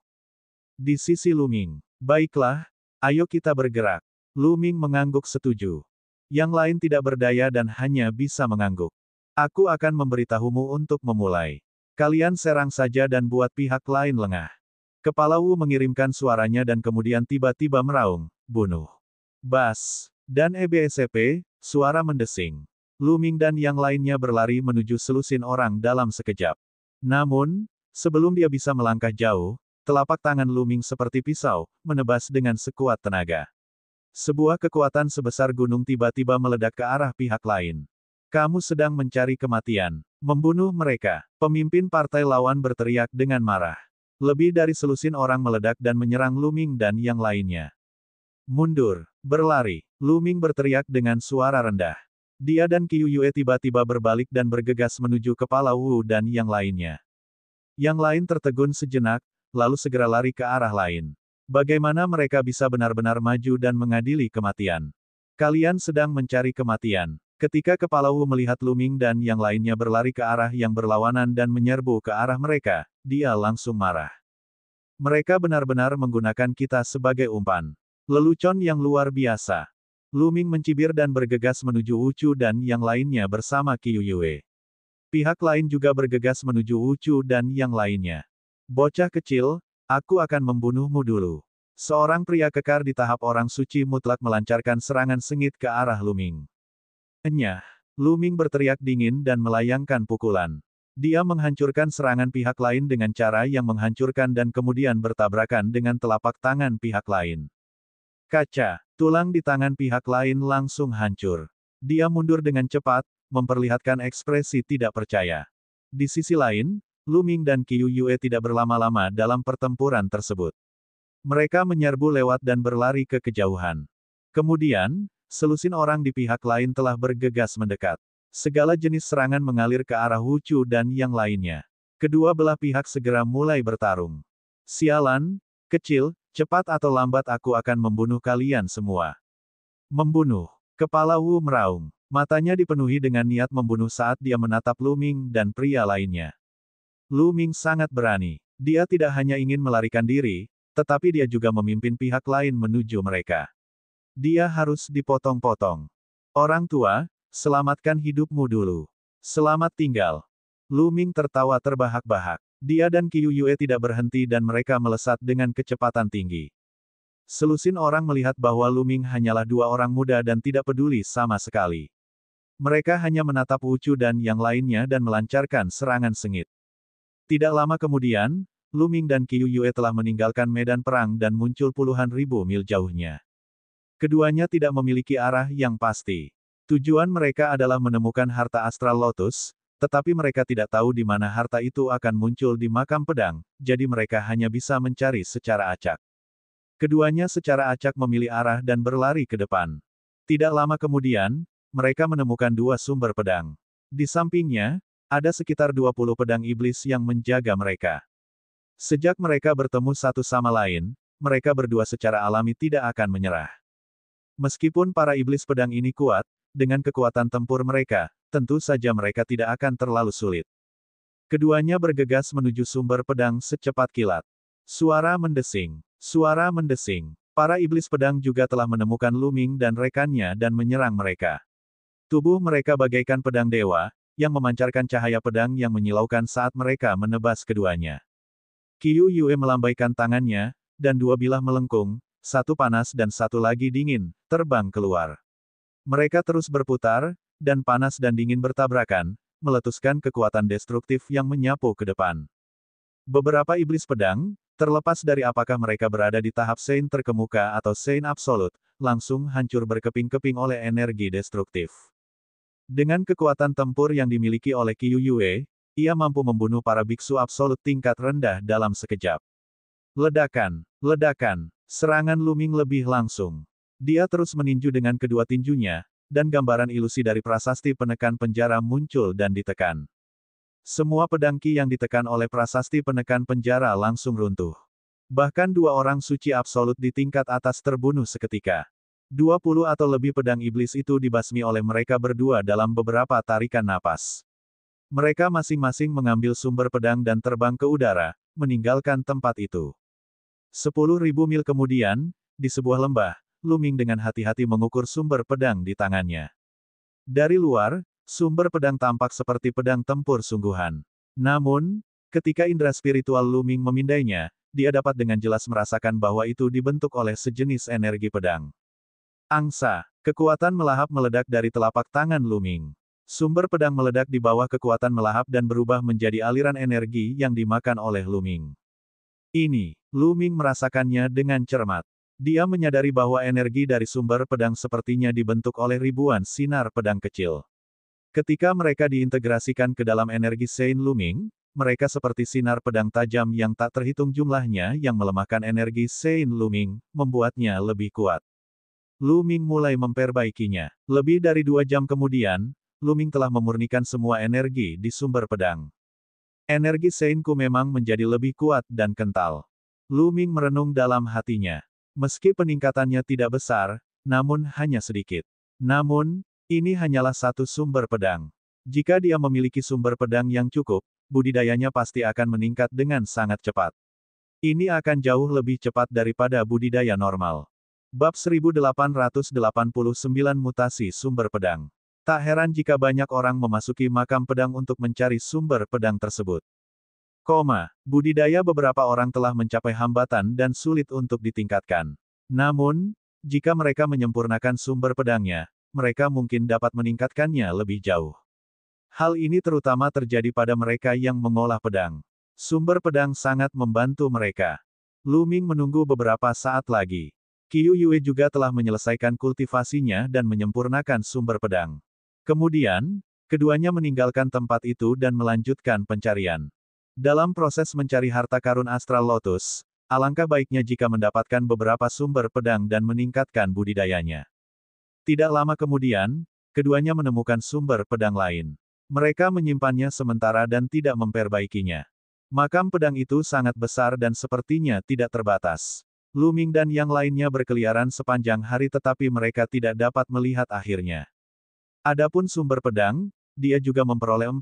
Di sisi Lu Ming. Baiklah, ayo kita bergerak. Lu Ming mengangguk setuju. Yang lain tidak berdaya dan hanya bisa mengangguk. Aku akan memberitahumu untuk memulai. Kalian serang saja dan buat pihak lain lengah. Kepala Wu mengirimkan suaranya dan kemudian tiba-tiba meraung, bunuh. Bas. Dan EBSP, suara mendesing. Lu Ming dan yang lainnya berlari menuju selusin orang dalam sekejap. Namun, sebelum dia bisa melangkah jauh, telapak tangan Lu Ming seperti pisau, menebas dengan sekuat tenaga. Sebuah kekuatan sebesar gunung tiba-tiba meledak ke arah pihak lain. Kamu sedang mencari kematian. Membunuh mereka. Pemimpin partai lawan berteriak dengan marah. Lebih dari selusin orang meledak dan menyerang Lu Ming dan yang lainnya. Mundur. Berlari. Lu Ming berteriak dengan suara rendah. Dia dan Qiu Yue tiba-tiba berbalik dan bergegas menuju kepala Wu dan yang lainnya. Yang lain tertegun sejenak, lalu segera lari ke arah lain. Bagaimana mereka bisa benar-benar maju dan mengadili kematian? Kalian sedang mencari kematian. Ketika kepala Wu melihat Lu Ming dan yang lainnya berlari ke arah yang berlawanan dan menyerbu ke arah mereka, dia langsung marah. Mereka benar-benar menggunakan kita sebagai umpan. Lelucon yang luar biasa. Lu Ming mencibir dan bergegas menuju Wu Chu dan yang lainnya bersama Qiu Yue. Pihak lain juga bergegas menuju Wu Chu dan yang lainnya. Bocah kecil, aku akan membunuhmu dulu. Seorang pria kekar di tahap orang suci mutlak melancarkan serangan sengit ke arah Lu Ming. Enyah. Lu Ming berteriak dingin dan melayangkan pukulan. Dia menghancurkan serangan pihak lain dengan cara yang menghancurkan dan kemudian bertabrakan dengan telapak tangan pihak lain. Kaca, tulang di tangan pihak lain langsung hancur. Dia mundur dengan cepat, memperlihatkan ekspresi tidak percaya. Di sisi lain, Lu Ming dan Qiu Yue tidak berlama-lama dalam pertempuran tersebut. Mereka menyerbu lewat dan berlari ke kejauhan. Kemudian, selusin orang di pihak lain telah bergegas mendekat. Segala jenis serangan mengalir ke arah Wu Chu dan yang lainnya. Kedua belah pihak segera mulai bertarung. Sialan, kecil, cepat atau lambat aku akan membunuh kalian semua. Membunuh. Kepala Wu meraung. Matanya dipenuhi dengan niat membunuh saat dia menatap Lu Ming dan pria lainnya. Lu Ming sangat berani. Dia tidak hanya ingin melarikan diri, tetapi dia juga memimpin pihak lain menuju mereka. Dia harus dipotong-potong. Orang tua, selamatkan hidupmu dulu. Selamat tinggal. Lu Ming tertawa terbahak-bahak. Dia dan Qiu Yue tidak berhenti dan mereka melesat dengan kecepatan tinggi. Selusin orang melihat bahwa Lu Ming hanyalah dua orang muda dan tidak peduli sama sekali. Mereka hanya menatap Wu Chu dan yang lainnya dan melancarkan serangan sengit. Tidak lama kemudian, Lu Ming dan Qiu Yue telah meninggalkan medan perang dan muncul puluhan ribu mil jauhnya. Keduanya tidak memiliki arah yang pasti. Tujuan mereka adalah menemukan harta astral Lotus, tetapi mereka tidak tahu di mana harta itu akan muncul di makam pedang, jadi mereka hanya bisa mencari secara acak. Keduanya secara acak memilih arah dan berlari ke depan. Tidak lama kemudian, mereka menemukan dua sumber pedang. Di sampingnya, ada sekitar 20 pedang iblis yang menjaga mereka. Sejak mereka bertemu satu sama lain, mereka berdua secara alami tidak akan menyerah. Meskipun para iblis pedang ini kuat, dengan kekuatan tempur mereka, tentu saja mereka tidak akan terlalu sulit. Keduanya bergegas menuju sumber pedang secepat kilat. Suara mendesing. Suara mendesing. Para iblis pedang juga telah menemukan Lu Ming dan rekannya dan menyerang mereka. Tubuh mereka bagaikan pedang dewa, yang memancarkan cahaya pedang yang menyilaukan saat mereka menebas keduanya. Qiu Yue melambaikan tangannya, dan dua bilah melengkung, satu panas dan satu lagi dingin, terbang keluar. Mereka terus berputar, dan panas dan dingin bertabrakan, meletuskan kekuatan destruktif yang menyapu ke depan. Beberapa iblis pedang, terlepas dari apakah mereka berada di tahap Sein terkemuka atau Sein absolut, langsung hancur berkeping-keping oleh energi destruktif. Dengan kekuatan tempur yang dimiliki oleh Qiu Yue, ia mampu membunuh para biksu absolut tingkat rendah dalam sekejap. Ledakan, ledakan, serangan Lu Ming lebih langsung. Dia terus meninju dengan kedua tinjunya, dan gambaran ilusi dari prasasti penekan penjara muncul dan ditekan. Semua pedang Qi yang ditekan oleh prasasti penekan penjara langsung runtuh. Bahkan dua orang suci absolut di tingkat atas terbunuh seketika. 20 atau lebih pedang iblis itu dibasmi oleh mereka berdua dalam beberapa tarikan napas. Mereka masing-masing mengambil sumber pedang dan terbang ke udara, meninggalkan tempat itu. 10.000 mil kemudian, di sebuah lembah, Lu Ming dengan hati-hati mengukur sumber pedang di tangannya. Dari luar, sumber pedang tampak seperti pedang tempur sungguhan. Namun, ketika indera spiritual Lu Ming memindainya, dia dapat dengan jelas merasakan bahwa itu dibentuk oleh sejenis energi pedang. Angsa, kekuatan melahap meledak dari telapak tangan Lu Ming. Sumber pedang meledak di bawah kekuatan melahap dan berubah menjadi aliran energi yang dimakan oleh Lu Ming. Ini, Lu Ming merasakannya dengan cermat. Dia menyadari bahwa energi dari sumber pedang sepertinya dibentuk oleh ribuan sinar pedang kecil. Ketika mereka diintegrasikan ke dalam energi Sein Lu Ming, mereka seperti sinar pedang tajam yang tak terhitung jumlahnya yang melemahkan energi Sein Lu Ming, membuatnya lebih kuat. Lu Ming mulai memperbaikinya. Lebih dari 2 jam kemudian, Lu Ming telah memurnikan semua energi di sumber pedang. Energi Sein Ku memang menjadi lebih kuat dan kental. Lu Ming merenung dalam hatinya. Meski peningkatannya tidak besar, namun hanya sedikit. Namun, ini hanyalah satu sumber pedang. Jika dia memiliki sumber pedang yang cukup, budidayanya pasti akan meningkat dengan sangat cepat. Ini akan jauh lebih cepat daripada budidaya normal. Bab 1889 Mutasi Sumber Pedang. Tak heran jika banyak orang memasuki makam pedang untuk mencari sumber pedang tersebut. Budidaya beberapa orang telah mencapai hambatan dan sulit untuk ditingkatkan. Namun, jika mereka menyempurnakan sumber pedangnya, mereka mungkin dapat meningkatkannya lebih jauh. Hal ini terutama terjadi pada mereka yang mengolah pedang. Sumber pedang sangat membantu mereka. Lu Ming menunggu beberapa saat lagi. Qiu Yue juga telah menyelesaikan kultivasinya dan menyempurnakan sumber pedang. Kemudian, keduanya meninggalkan tempat itu dan melanjutkan pencarian. Dalam proses mencari harta karun Astral Lotus, alangkah baiknya jika mendapatkan beberapa sumber pedang dan meningkatkan budidayanya. Tidak lama kemudian, keduanya menemukan sumber pedang lain. Mereka menyimpannya sementara dan tidak memperbaikinya. Makam pedang itu sangat besar dan sepertinya tidak terbatas. Lu Ming dan yang lainnya berkeliaran sepanjang hari tetapi mereka tidak dapat melihat akhirnya. Adapun sumber pedang, dia juga memperoleh 4,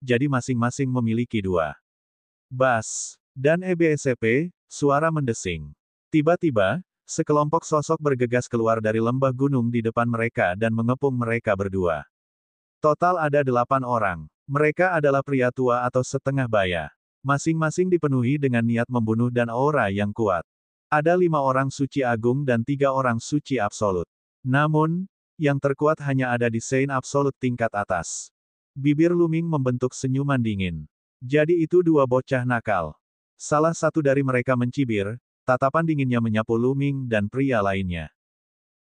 jadi masing-masing memiliki 2. Bas. Dan EBSCP, suara mendesing. Tiba-tiba, sekelompok sosok bergegas keluar dari lembah gunung di depan mereka dan mengepung mereka berdua. Total ada 8 orang. Mereka adalah pria tua atau setengah baya. Masing-masing dipenuhi dengan niat membunuh dan aura yang kuat. Ada 5 orang suci agung dan 3 orang suci absolut. Namun, yang terkuat hanya ada di Saint Absolute tingkat atas. Bibir Lu Ming membentuk senyuman dingin. Jadi itu 2 bocah nakal. Salah satu dari mereka mencibir, tatapan dinginnya menyapu Lu Ming dan pria lainnya.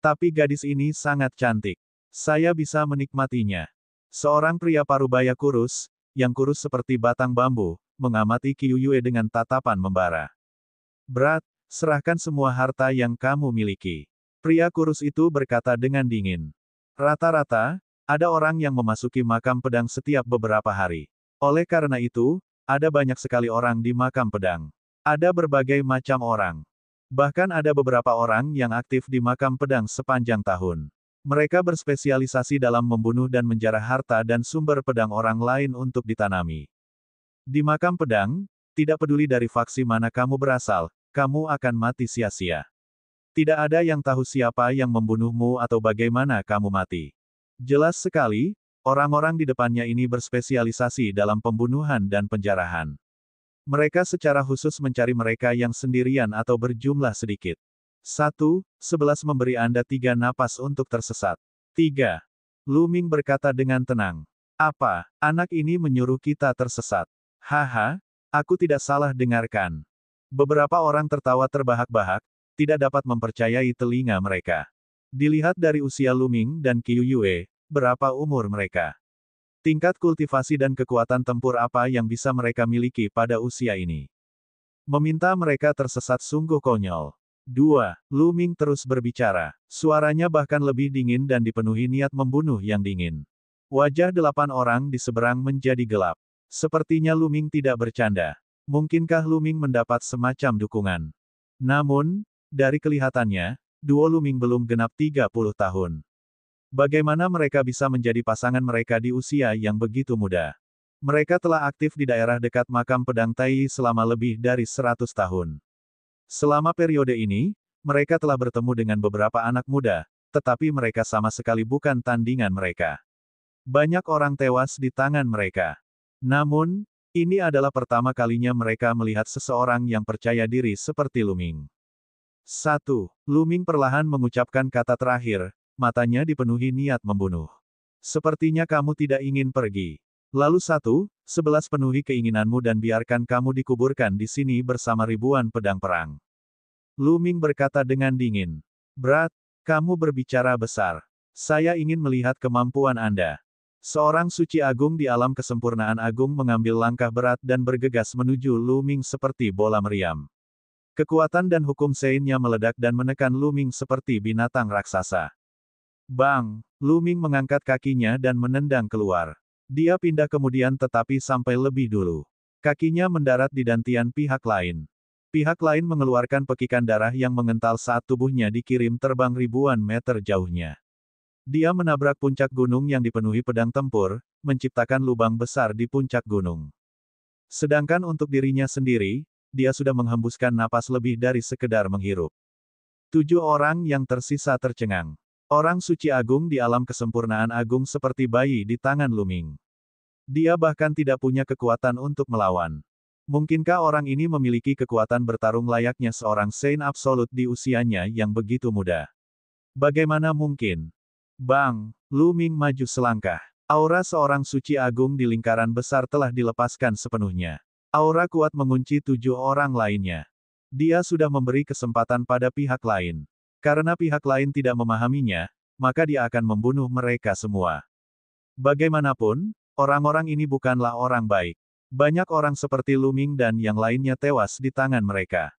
Tapi gadis ini sangat cantik. Saya bisa menikmatinya. Seorang pria parubaya kurus, yang kurus seperti batang bambu, mengamati Qiu Yue dengan tatapan membara. Berat, serahkan semua harta yang kamu miliki. Pria kurus itu berkata dengan dingin. Rata-rata, ada orang yang memasuki makam pedang setiap beberapa hari. Oleh karena itu, ada banyak sekali orang di makam pedang. Ada berbagai macam orang. Bahkan ada beberapa orang yang aktif di makam pedang sepanjang tahun. Mereka berspesialisasi dalam membunuh dan menjarah harta dan sumber pedang orang lain untuk ditanami. Di makam pedang, tidak peduli dari faksi mana kamu berasal, kamu akan mati sia-sia. Tidak ada yang tahu siapa yang membunuhmu atau bagaimana kamu mati. Jelas sekali, orang-orang di depannya ini berspesialisasi dalam pembunuhan dan penjarahan. Mereka secara khusus mencari mereka yang sendirian atau berjumlah sedikit. 1. 11 memberi Anda 3 napas untuk tersesat. 3. Lu Ming berkata dengan tenang. Apa, anak ini menyuruh kita tersesat? Haha, aku tidak salah dengarkan. Beberapa orang tertawa terbahak-bahak, tidak dapat mempercayai telinga mereka. Dilihat dari usia Lu Ming dan Qiu Yue, berapa umur mereka? Tingkat kultivasi dan kekuatan tempur apa yang bisa mereka miliki pada usia ini? Meminta mereka tersesat sungguh konyol. 2. Lu Ming terus berbicara. Suaranya bahkan lebih dingin dan dipenuhi niat membunuh yang dingin. Wajah 8 orang di seberang menjadi gelap. Sepertinya Lu Ming tidak bercanda. Mungkinkah Lu Ming mendapat semacam dukungan? Namun, dari kelihatannya, duo Lu Ming belum genap 30 tahun. Bagaimana mereka bisa menjadi pasangan mereka di usia yang begitu muda? Mereka telah aktif di daerah dekat makam pedang Tai selama lebih dari 100 tahun. Selama periode ini, mereka telah bertemu dengan beberapa anak muda, tetapi mereka sama sekali bukan tandingan mereka. Banyak orang tewas di tangan mereka. Namun, ini adalah pertama kalinya mereka melihat seseorang yang percaya diri seperti Lu Ming. 1. Lu Ming perlahan mengucapkan kata terakhir, matanya dipenuhi niat membunuh. Sepertinya kamu tidak ingin pergi. Lalu 1. 11 penuhi keinginanmu dan biarkan kamu dikuburkan di sini bersama ribuan pedang perang. Lu Ming berkata dengan dingin. Berat, kamu berbicara besar. Saya ingin melihat kemampuan Anda. Seorang suci agung di alam kesempurnaan agung mengambil langkah berat dan bergegas menuju Lu Ming seperti bola meriam. Kekuatan dan hukum Sein-nya meledak dan menekan Lu Ming seperti binatang raksasa. Bang! Lu Ming mengangkat kakinya dan menendang keluar. Dia pindah kemudian tetapi sampai lebih dulu. Kakinya mendarat di dantian pihak lain. Pihak lain mengeluarkan pekikan darah yang mengental saat tubuhnya dikirim terbang ribuan meter jauhnya. Dia menabrak puncak gunung yang dipenuhi pedang tempur, menciptakan lubang besar di puncak gunung. Sedangkan untuk dirinya sendiri, dia sudah menghembuskan napas lebih dari sekedar menghirup. 7 orang yang tersisa tercengang. Orang suci agung di alam kesempurnaan agung seperti bayi di tangan Lu Ming. Dia bahkan tidak punya kekuatan untuk melawan. Mungkinkah orang ini memiliki kekuatan bertarung layaknya seorang Saint Absolute di usianya yang begitu muda? Bagaimana mungkin? Bang! Lu Ming maju selangkah. Aura seorang suci agung di lingkaran besar telah dilepaskan sepenuhnya. Aura kuat mengunci 7 orang lainnya. Dia sudah memberi kesempatan pada pihak lain. Karena pihak lain tidak memahaminya, maka dia akan membunuh mereka semua. Bagaimanapun, orang-orang ini bukanlah orang baik. Banyak orang seperti Lu Ming dan yang lainnya tewas di tangan mereka.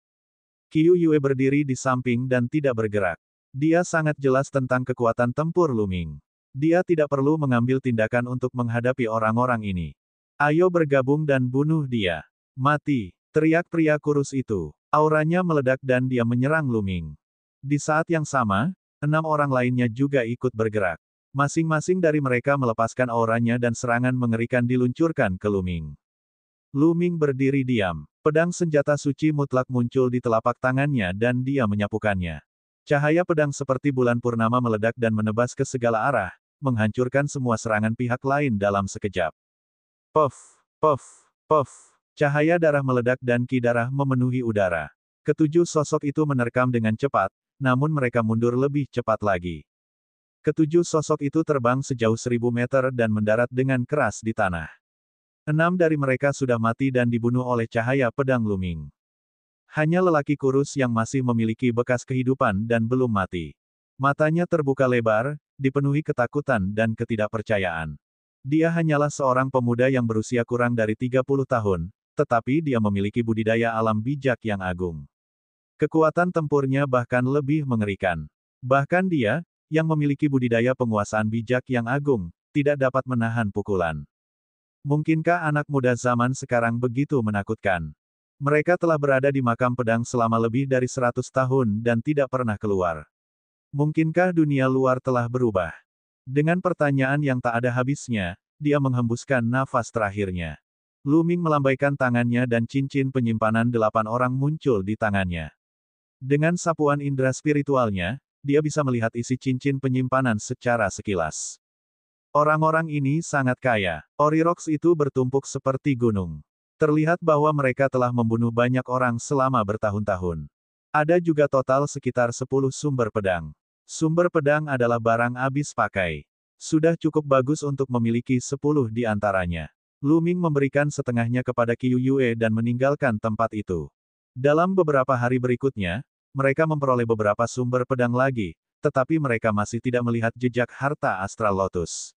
Qiu Yue berdiri di samping dan tidak bergerak. Dia sangat jelas tentang kekuatan tempur Lu Ming. Dia tidak perlu mengambil tindakan untuk menghadapi orang-orang ini. Ayo bergabung dan bunuh dia. Mati, teriak pria kurus itu. Auranya meledak dan dia menyerang Lu Ming. Di saat yang sama, 6 orang lainnya juga ikut bergerak. Masing-masing dari mereka melepaskan auranya dan serangan mengerikan diluncurkan ke Lu Ming. Lu Ming berdiri diam. Pedang senjata suci mutlak muncul di telapak tangannya dan dia menyapukannya. Cahaya pedang seperti bulan purnama meledak dan menebas ke segala arah, menghancurkan semua serangan pihak lain dalam sekejap. Puff, puff, puff. Cahaya darah meledak dan ki darah memenuhi udara. Ketujuh sosok itu menerkam dengan cepat, namun mereka mundur lebih cepat lagi. Ketujuh sosok itu terbang sejauh 1000 meter dan mendarat dengan keras di tanah. 6 dari mereka sudah mati dan dibunuh oleh cahaya pedang Lu Ming. Hanya lelaki kurus yang masih memiliki bekas kehidupan dan belum mati. Matanya terbuka lebar, dipenuhi ketakutan dan ketidakpercayaan. Dia hanyalah seorang pemuda yang berusia kurang dari 30 tahun, tetapi dia memiliki budidaya alam bijak yang agung. Kekuatan tempurnya bahkan lebih mengerikan. Bahkan dia, yang memiliki budidaya penguasaan bijak yang agung, tidak dapat menahan pukulan. Mungkinkah anak muda zaman sekarang begitu menakutkan? Mereka telah berada di makam pedang selama lebih dari 100 tahun dan tidak pernah keluar. Mungkinkah dunia luar telah berubah? Dengan pertanyaan yang tak ada habisnya, dia menghembuskan nafas terakhirnya. Lu Ming melambaikan tangannya dan cincin penyimpanan 8 orang muncul di tangannya. Dengan sapuan indera spiritualnya, dia bisa melihat isi cincin penyimpanan secara sekilas. Orang-orang ini sangat kaya. Orirox itu bertumpuk seperti gunung. Terlihat bahwa mereka telah membunuh banyak orang selama bertahun-tahun. Ada juga total sekitar 10 sumber pedang. Sumber pedang adalah barang habis pakai. Sudah cukup bagus untuk memiliki 10 di antaranya. Lu Ming memberikan setengahnya kepada Qiu Yue dan meninggalkan tempat itu. Dalam beberapa hari berikutnya, mereka memperoleh beberapa sumber pedang lagi, tetapi mereka masih tidak melihat jejak harta Astral Lotus.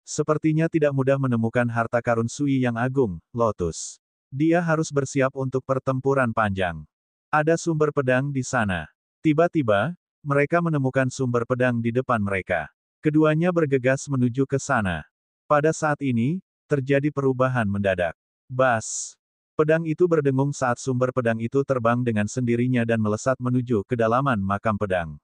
Sepertinya tidak mudah menemukan harta karun Sui yang agung, Lotus. Dia harus bersiap untuk pertempuran panjang. Ada sumber pedang di sana. Tiba-tiba, mereka menemukan sumber pedang di depan mereka. Keduanya bergegas menuju ke sana. Pada saat ini, terjadi perubahan mendadak. Bas! Pedang itu berdengung saat sumber pedang itu terbang dengan sendirinya dan melesat menuju kedalaman makam pedang.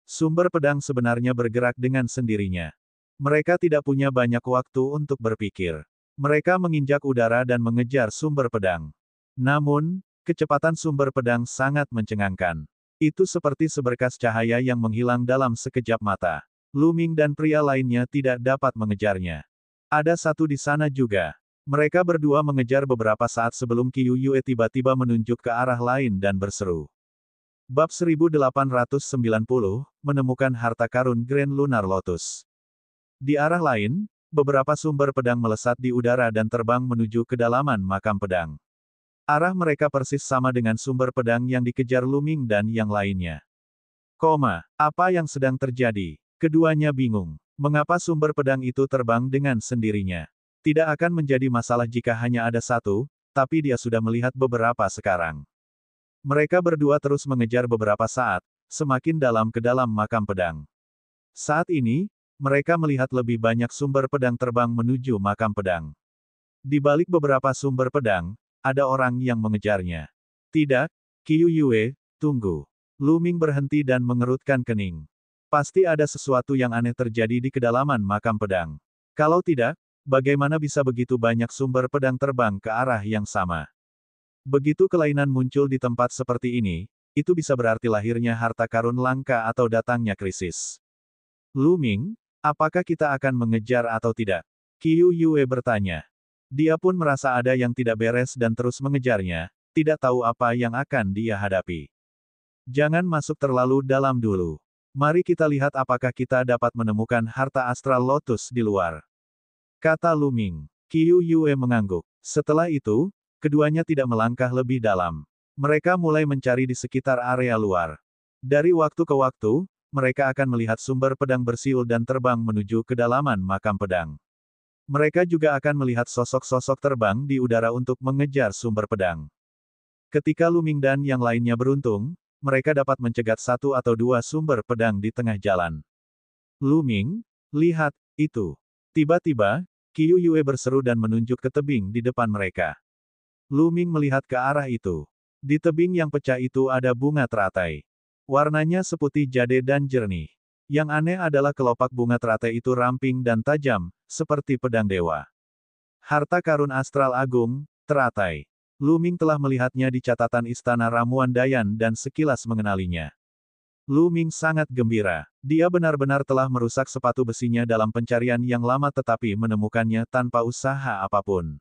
Sumber pedang sebenarnya bergerak dengan sendirinya. Mereka tidak punya banyak waktu untuk berpikir. Mereka menginjak udara dan mengejar sumber pedang. Namun, kecepatan sumber pedang sangat mencengangkan. Itu seperti seberkas cahaya yang menghilang dalam sekejap mata. Lu Ming dan pria lainnya tidak dapat mengejarnya. Ada satu di sana juga. Mereka berdua mengejar beberapa saat sebelum Qiu Yue tiba-tiba menunjuk ke arah lain dan berseru. Bab 1890, menemukan harta karun Grand Lunar Lotus. Di arah lain, beberapa sumber pedang melesat di udara dan terbang menuju kedalaman makam pedang. Arah mereka persis sama dengan sumber pedang yang dikejar Lu Ming dan yang lainnya. Apa yang sedang terjadi? Keduanya bingung. Mengapa sumber pedang itu terbang dengan sendirinya? Tidak akan menjadi masalah jika hanya ada satu, tapi dia sudah melihat beberapa sekarang. Mereka berdua terus mengejar beberapa saat, semakin dalam ke dalam makam pedang. Saat ini, mereka melihat lebih banyak sumber pedang terbang menuju makam pedang. Di balik beberapa sumber pedang, ada orang yang mengejarnya. Tidak, Qiu Yue, tunggu. Lu Ming berhenti dan mengerutkan kening. Pasti ada sesuatu yang aneh terjadi di kedalaman makam pedang. Kalau tidak, bagaimana bisa begitu banyak sumber pedang terbang ke arah yang sama? Begitu kelainan muncul di tempat seperti ini, itu bisa berarti lahirnya harta karun langka atau datangnya krisis. Lu Ming, apakah kita akan mengejar atau tidak? Qiu Yue bertanya. Dia pun merasa ada yang tidak beres dan terus mengejarnya, tidak tahu apa yang akan dia hadapi. Jangan masuk terlalu dalam dulu. Mari kita lihat apakah kita dapat menemukan harta Astral Lotus di luar. Kata Lu Ming. Qiu Yue mengangguk. Setelah itu, keduanya tidak melangkah lebih dalam. Mereka mulai mencari di sekitar area luar. Dari waktu ke waktu, mereka akan melihat sumber pedang bersiul dan terbang menuju kedalaman makam pedang. Mereka juga akan melihat sosok-sosok terbang di udara untuk mengejar sumber pedang. Ketika Lu Ming dan yang lainnya beruntung, mereka dapat mencegat satu atau dua sumber pedang di tengah jalan. Lu Ming, lihat, itu. Tiba-tiba, Qiu Yue berseru dan menunjuk ke tebing di depan mereka. Lu Ming melihat ke arah itu. Di tebing yang pecah itu ada bunga teratai. Warnanya seputih jade dan jernih. Yang aneh adalah kelopak bunga teratai itu ramping dan tajam, seperti pedang dewa. Harta karun astral agung, teratai. Lu Ming telah melihatnya di catatan istana ramuan Dayan dan sekilas mengenalinya. Lu Ming sangat gembira. Dia benar-benar telah merusak sepatu besinya dalam pencarian yang lama tetapi menemukannya tanpa usaha apapun.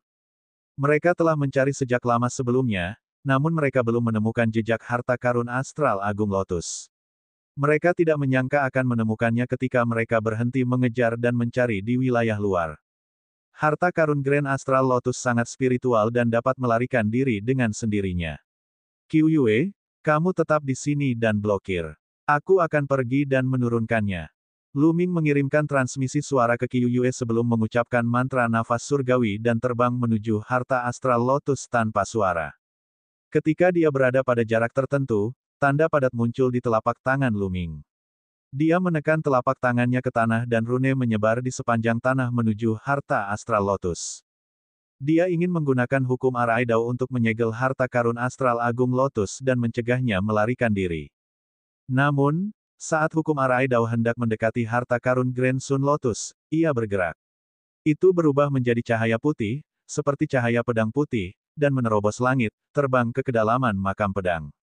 Mereka telah mencari sejak lama sebelumnya, namun mereka belum menemukan jejak harta karun astral agung Lotus. Mereka tidak menyangka akan menemukannya ketika mereka berhenti mengejar dan mencari di wilayah luar. Harta karun Grand Astral Lotus sangat spiritual dan dapat melarikan diri dengan sendirinya. Qiu Yue, kamu tetap di sini dan blokir. Aku akan pergi dan menurunkannya. Lu Ming mengirimkan transmisi suara ke Qiu Yue sebelum mengucapkan mantra nafas surgawi dan terbang menuju harta astral Lotus tanpa suara. Ketika dia berada pada jarak tertentu, tanda padat muncul di telapak tangan Lu Ming. Dia menekan telapak tangannya ke tanah dan rune menyebar di sepanjang tanah menuju harta astral Lotus. Dia ingin menggunakan hukum Araidao untuk menyegel harta karun astral agung Lotus dan mencegahnya melarikan diri. Namun, saat hukum Araidao hendak mendekati harta karun Grand Sun Lotus, ia bergerak. Itu berubah menjadi cahaya putih, seperti cahaya pedang putih, dan menerobos langit, terbang ke kedalaman makam pedang.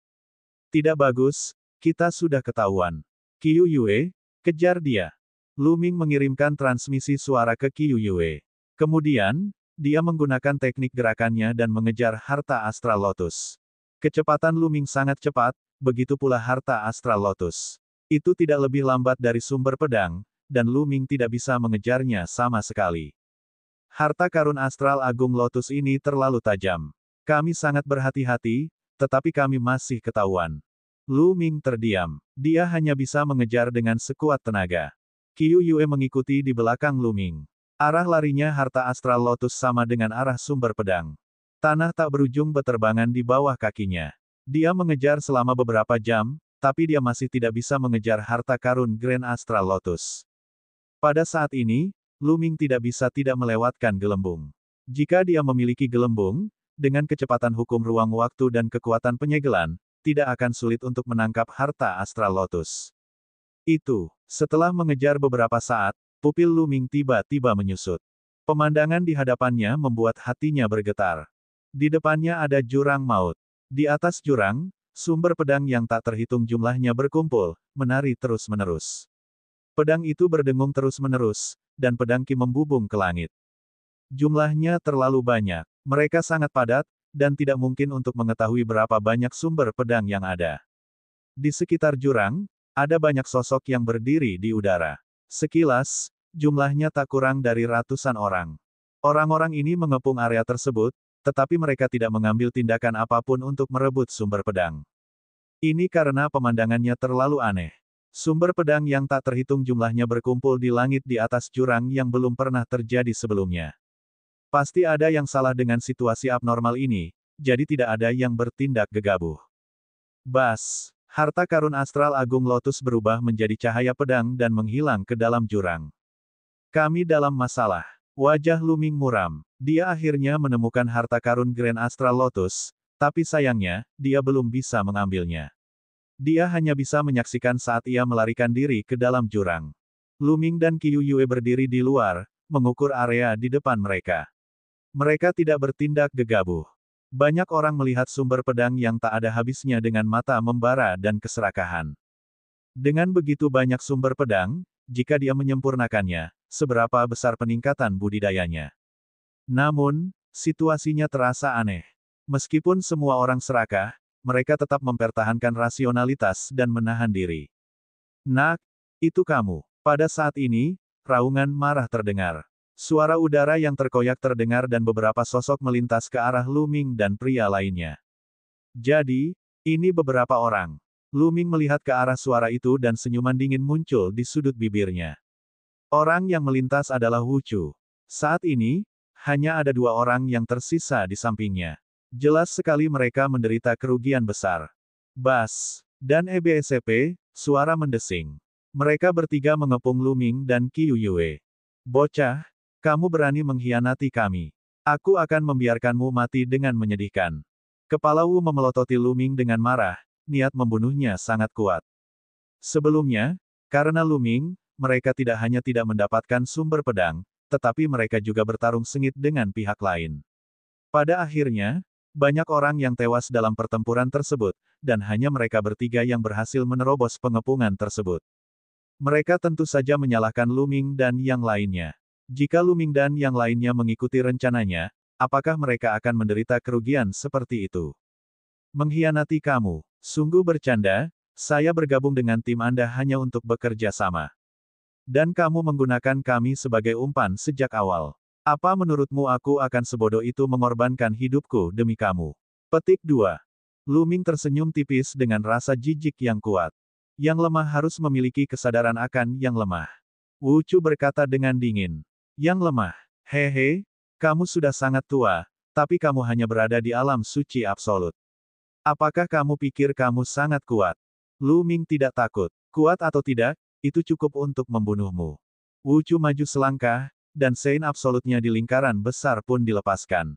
Tidak bagus, kita sudah ketahuan. Qiu Yue, kejar dia. Lu Ming mengirimkan transmisi suara ke Qiu Yue. Kemudian, dia menggunakan teknik gerakannya dan mengejar harta astral Lotus. Kecepatan Lu Ming sangat cepat, begitu pula harta astral Lotus. Itu tidak lebih lambat dari sumber pedang, dan Lu Ming tidak bisa mengejarnya sama sekali. Harta karun astral agung Lotus ini terlalu tajam. Kami sangat berhati-hati, tetapi kami masih ketahuan. Lu Ming terdiam. Dia hanya bisa mengejar dengan sekuat tenaga. Qiu Yue mengikuti di belakang Lu Ming. Arah larinya harta astral Lotus sama dengan arah sumber pedang. Tanah tak berujung beterbangan di bawah kakinya. Dia mengejar selama beberapa jam, tapi dia masih tidak bisa mengejar harta karun Grand Astral Lotus. Pada saat ini, Lu Ming tidak bisa tidak melewatkan gelembung. Jika dia memiliki gelembung, dengan kecepatan hukum ruang waktu dan kekuatan penyegelan, tidak akan sulit untuk menangkap harta astral Lotus. Setelah mengejar beberapa saat, pupil Lu Ming tiba-tiba menyusut. Pemandangan di hadapannya membuat hatinya bergetar. Di depannya ada jurang maut. Di atas jurang, sumber pedang yang tak terhitung jumlahnya berkumpul, menari terus-menerus. Pedang itu berdengung terus-menerus, dan pedang Qi membubung ke langit. Jumlahnya terlalu banyak, mereka sangat padat, dan tidak mungkin untuk mengetahui berapa banyak sumber pedang yang ada. Di sekitar jurang, ada banyak sosok yang berdiri di udara. Sekilas, jumlahnya tak kurang dari ratusan orang. Orang-orang ini mengepung area tersebut, tetapi mereka tidak mengambil tindakan apapun untuk merebut sumber pedang. Ini karena pemandangannya terlalu aneh. Sumber pedang yang tak terhitung jumlahnya berkumpul di langit di atas jurang yang belum pernah terjadi sebelumnya. Pasti ada yang salah dengan situasi abnormal ini, jadi tidak ada yang bertindak gegabah. Bas! Harta karun astral agung Lotus berubah menjadi cahaya pedang dan menghilang ke dalam jurang. Kami dalam masalah. Wajah Lu Ming muram. Dia akhirnya menemukan harta karun Grand Astral Lotus, tapi sayangnya, dia belum bisa mengambilnya. Dia hanya bisa menyaksikan saat ia melarikan diri ke dalam jurang. Lu Ming dan Qiu Yue berdiri di luar, mengukur area di depan mereka. Mereka tidak bertindak gegabah. Banyak orang melihat sumber pedang yang tak ada habisnya dengan mata membara dan keserakahan. Dengan begitu banyak sumber pedang, jika dia menyempurnakannya, seberapa besar peningkatan budidayanya. Namun, situasinya terasa aneh. Meskipun semua orang serakah, mereka tetap mempertahankan rasionalitas dan menahan diri. Nak, itu kamu. Pada saat ini, raungan marah terdengar. Suara udara yang terkoyak terdengar dan beberapa sosok melintas ke arah Lu Ming dan pria lainnya. Jadi, ini beberapa orang. Lu Ming melihat ke arah suara itu dan senyuman dingin muncul di sudut bibirnya. Orang yang melintas adalah Wu Chu. Saat ini, hanya ada dua orang yang tersisa di sampingnya. Jelas sekali mereka menderita kerugian besar. Bas. Dan EBSP, suara mendesing. Mereka bertiga mengepung Lu Ming dan Qiu Yue. Bocah, kamu berani mengkhianati kami. Aku akan membiarkanmu mati dengan menyedihkan. Kepala Wu memelototi Lu Ming dengan marah, niat membunuhnya sangat kuat. Sebelumnya, karena Lu Ming, mereka tidak hanya tidak mendapatkan sumber pedang, tetapi mereka juga bertarung sengit dengan pihak lain. Pada akhirnya, banyak orang yang tewas dalam pertempuran tersebut, dan hanya mereka bertiga yang berhasil menerobos pengepungan tersebut. Mereka tentu saja menyalahkan Lu Ming dan yang lainnya. Jika Lu Ming dan yang lainnya mengikuti rencananya, apakah mereka akan menderita kerugian seperti itu? Mengkhianati kamu. Sungguh bercanda, saya bergabung dengan tim Anda hanya untuk bekerja sama. Dan kamu menggunakan kami sebagai umpan sejak awal. Apa menurutmu aku akan sebodoh itu mengorbankan hidupku demi kamu? Petik 2. Lu Ming tersenyum tipis dengan rasa jijik yang kuat. Yang lemah harus memiliki kesadaran akan yang lemah. Wu Chu berkata dengan dingin. Yang lemah. Hehe, kamu sudah sangat tua, tapi kamu hanya berada di alam suci absolut. Apakah kamu pikir kamu sangat kuat? Lu Ming tidak takut. Kuat atau tidak, itu cukup untuk membunuhmu. Wu Chu maju selangkah, dan sein absolutnya di lingkaran besar pun dilepaskan.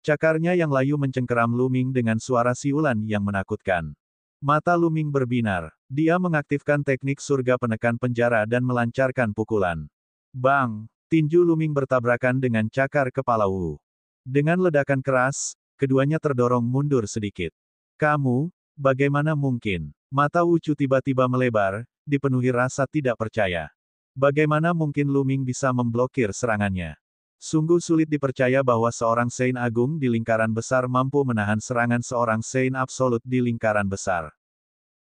Cakarnya yang layu mencengkeram Lu Ming dengan suara siulan yang menakutkan. Mata Lu Ming berbinar. Dia mengaktifkan teknik surga penekan penjara dan melancarkan pukulan. Bang! Tinju Lu Ming bertabrakan dengan cakar kepala Wu. Dengan ledakan keras, keduanya terdorong mundur sedikit. Kamu, bagaimana mungkin? Mata Wu Chu tiba-tiba melebar, dipenuhi rasa tidak percaya. Bagaimana mungkin Lu Ming bisa memblokir serangannya? Sungguh sulit dipercaya bahwa seorang Sein Agung di lingkaran besar mampu menahan serangan seorang Sein Absolut di lingkaran besar.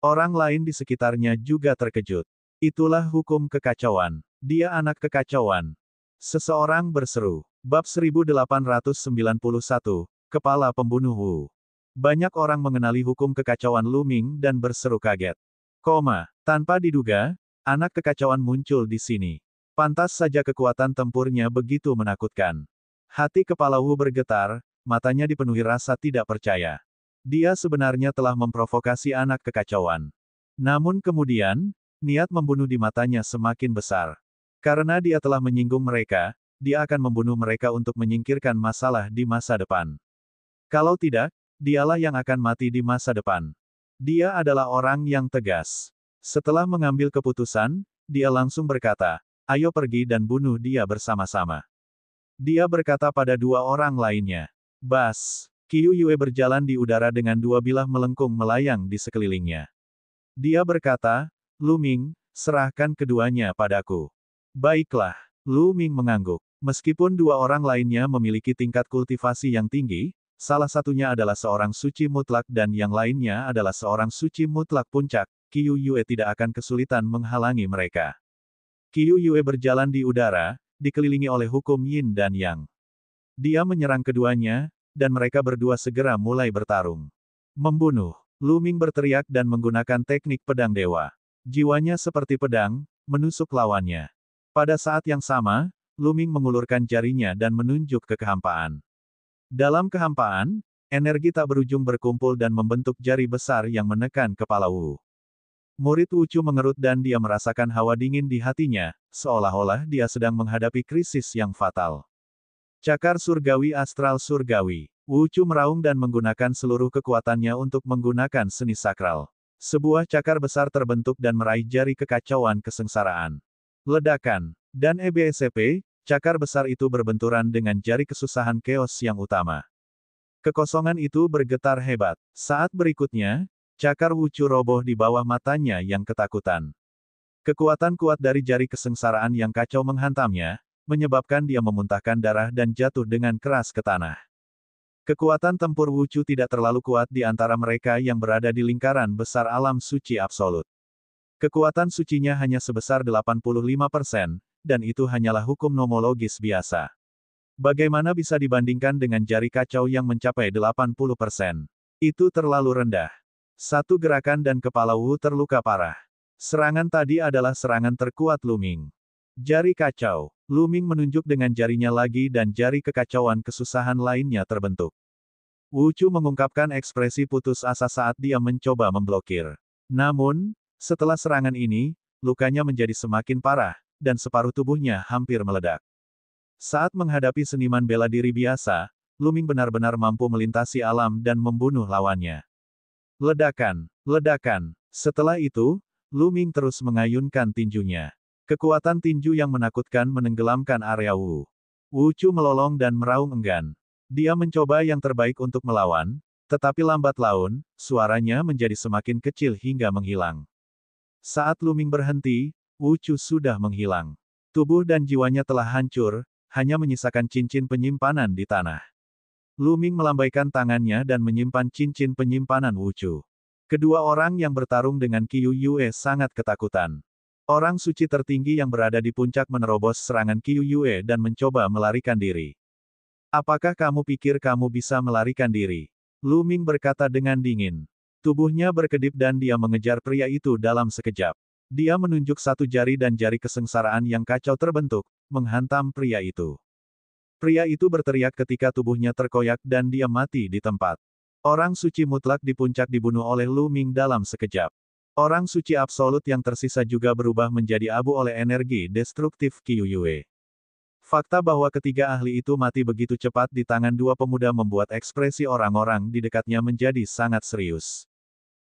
Orang lain di sekitarnya juga terkejut. Itulah hukum kekacauan. Dia anak kekacauan. Seseorang berseru. Bab 1891, Kepala Pembunuh Wu. Banyak orang mengenali hukum kekacauan Lu Ming dan berseru kaget. Tanpa diduga, anak kekacauan muncul di sini. Pantas saja kekuatan tempurnya begitu menakutkan. Hati kepala Wu bergetar, matanya dipenuhi rasa tidak percaya. Dia sebenarnya telah memprovokasi anak kekacauan. Namun kemudian, niat membunuh di matanya semakin besar. Karena dia telah menyinggung mereka, dia akan membunuh mereka untuk menyingkirkan masalah di masa depan. Kalau tidak, dialah yang akan mati di masa depan. Dia adalah orang yang tegas. Setelah mengambil keputusan, dia langsung berkata, ayo pergi dan bunuh dia bersama-sama. Dia berkata pada dua orang lainnya. Bas. Qiu Yue berjalan di udara dengan dua bilah melengkung melayang di sekelilingnya. Dia berkata, Lu Ming, serahkan keduanya padaku. Baiklah. Lu Ming mengangguk. Meskipun dua orang lainnya memiliki tingkat kultivasi yang tinggi, salah satunya adalah seorang suci mutlak dan yang lainnya adalah seorang suci mutlak puncak, Qiu Yue tidak akan kesulitan menghalangi mereka. Qiu Yue berjalan di udara, dikelilingi oleh hukum Yin dan Yang. Dia menyerang keduanya, dan mereka berdua segera mulai bertarung. Membunuh. Lu Ming berteriak dan menggunakan teknik pedang dewa. Jiwanya seperti pedang, menusuk lawannya. Pada saat yang sama, Lu Ming mengulurkan jarinya dan menunjuk ke kehampaan. Dalam kehampaan, energi tak berujung berkumpul dan membentuk jari besar yang menekan kepala Wu. Murid Wu Chu mengerut dan dia merasakan hawa dingin di hatinya, seolah-olah dia sedang menghadapi krisis yang fatal. Cakar surgawi astral surgawi. Wu Chu meraung dan menggunakan seluruh kekuatannya untuk menggunakan seni sakral. Sebuah cakar besar terbentuk dan meraih jari kekacauan kesengsaraan. Ledakan. Dan EBSP, cakar besar itu berbenturan dengan jari kesusahan keos yang utama. Kekosongan itu bergetar hebat. Saat berikutnya, cakar Wu Chu roboh di bawah matanya yang ketakutan. Kekuatan kuat dari jari kesengsaraan yang kacau menghantamnya, menyebabkan dia memuntahkan darah dan jatuh dengan keras ke tanah. Kekuatan tempur Wu Chu tidak terlalu kuat di antara mereka yang berada di lingkaran besar alam suci absolut. Kekuatan sucinya hanya sebesar 85%, dan itu hanyalah hukum nomologis biasa. Bagaimana bisa dibandingkan dengan jari kacau yang mencapai 80%? Itu terlalu rendah. Satu gerakan dan kepala Wu terluka parah. Serangan tadi adalah serangan terkuat Lu Ming. Jari kacau. Lu Ming menunjuk dengan jarinya lagi dan jari kekacauan kesusahan lainnya terbentuk. Wu Chu mengungkapkan ekspresi putus asa saat dia mencoba memblokir. Namun, setelah serangan ini, lukanya menjadi semakin parah, dan separuh tubuhnya hampir meledak. Saat menghadapi seniman bela diri biasa, Lu Ming benar-benar mampu melintasi alam dan membunuh lawannya. Ledakan, ledakan. Setelah itu, Lu Ming terus mengayunkan tinjunya. Kekuatan tinju yang menakutkan menenggelamkan area Wu. Wu Chu melolong dan meraung enggan. Dia mencoba yang terbaik untuk melawan, tetapi lambat laun, suaranya menjadi semakin kecil hingga menghilang. Saat Lu Ming berhenti, Wu Chu sudah menghilang. Tubuh dan jiwanya telah hancur, hanya menyisakan cincin penyimpanan di tanah. Lu Ming melambaikan tangannya dan menyimpan cincin penyimpanan Wu Chu. Kedua orang yang bertarung dengan Qiu Yue sangat ketakutan. Orang suci tertinggi yang berada di puncak menerobos serangan Qiu Yue dan mencoba melarikan diri. Apakah kamu pikir kamu bisa melarikan diri? Lu Ming berkata dengan dingin. Tubuhnya berkedip dan dia mengejar pria itu dalam sekejap. Dia menunjuk satu jari dan jari kesengsaraan yang kacau terbentuk, menghantam pria itu. Pria itu berteriak ketika tubuhnya terkoyak dan dia mati di tempat. Orang suci mutlak di puncak dibunuh oleh Lu Ming dalam sekejap. Orang suci absolut yang tersisa juga berubah menjadi abu oleh energi destruktif Qiu Yue. Fakta bahwa ketiga ahli itu mati begitu cepat di tangan dua pemuda membuat ekspresi orang-orang di dekatnya menjadi sangat serius.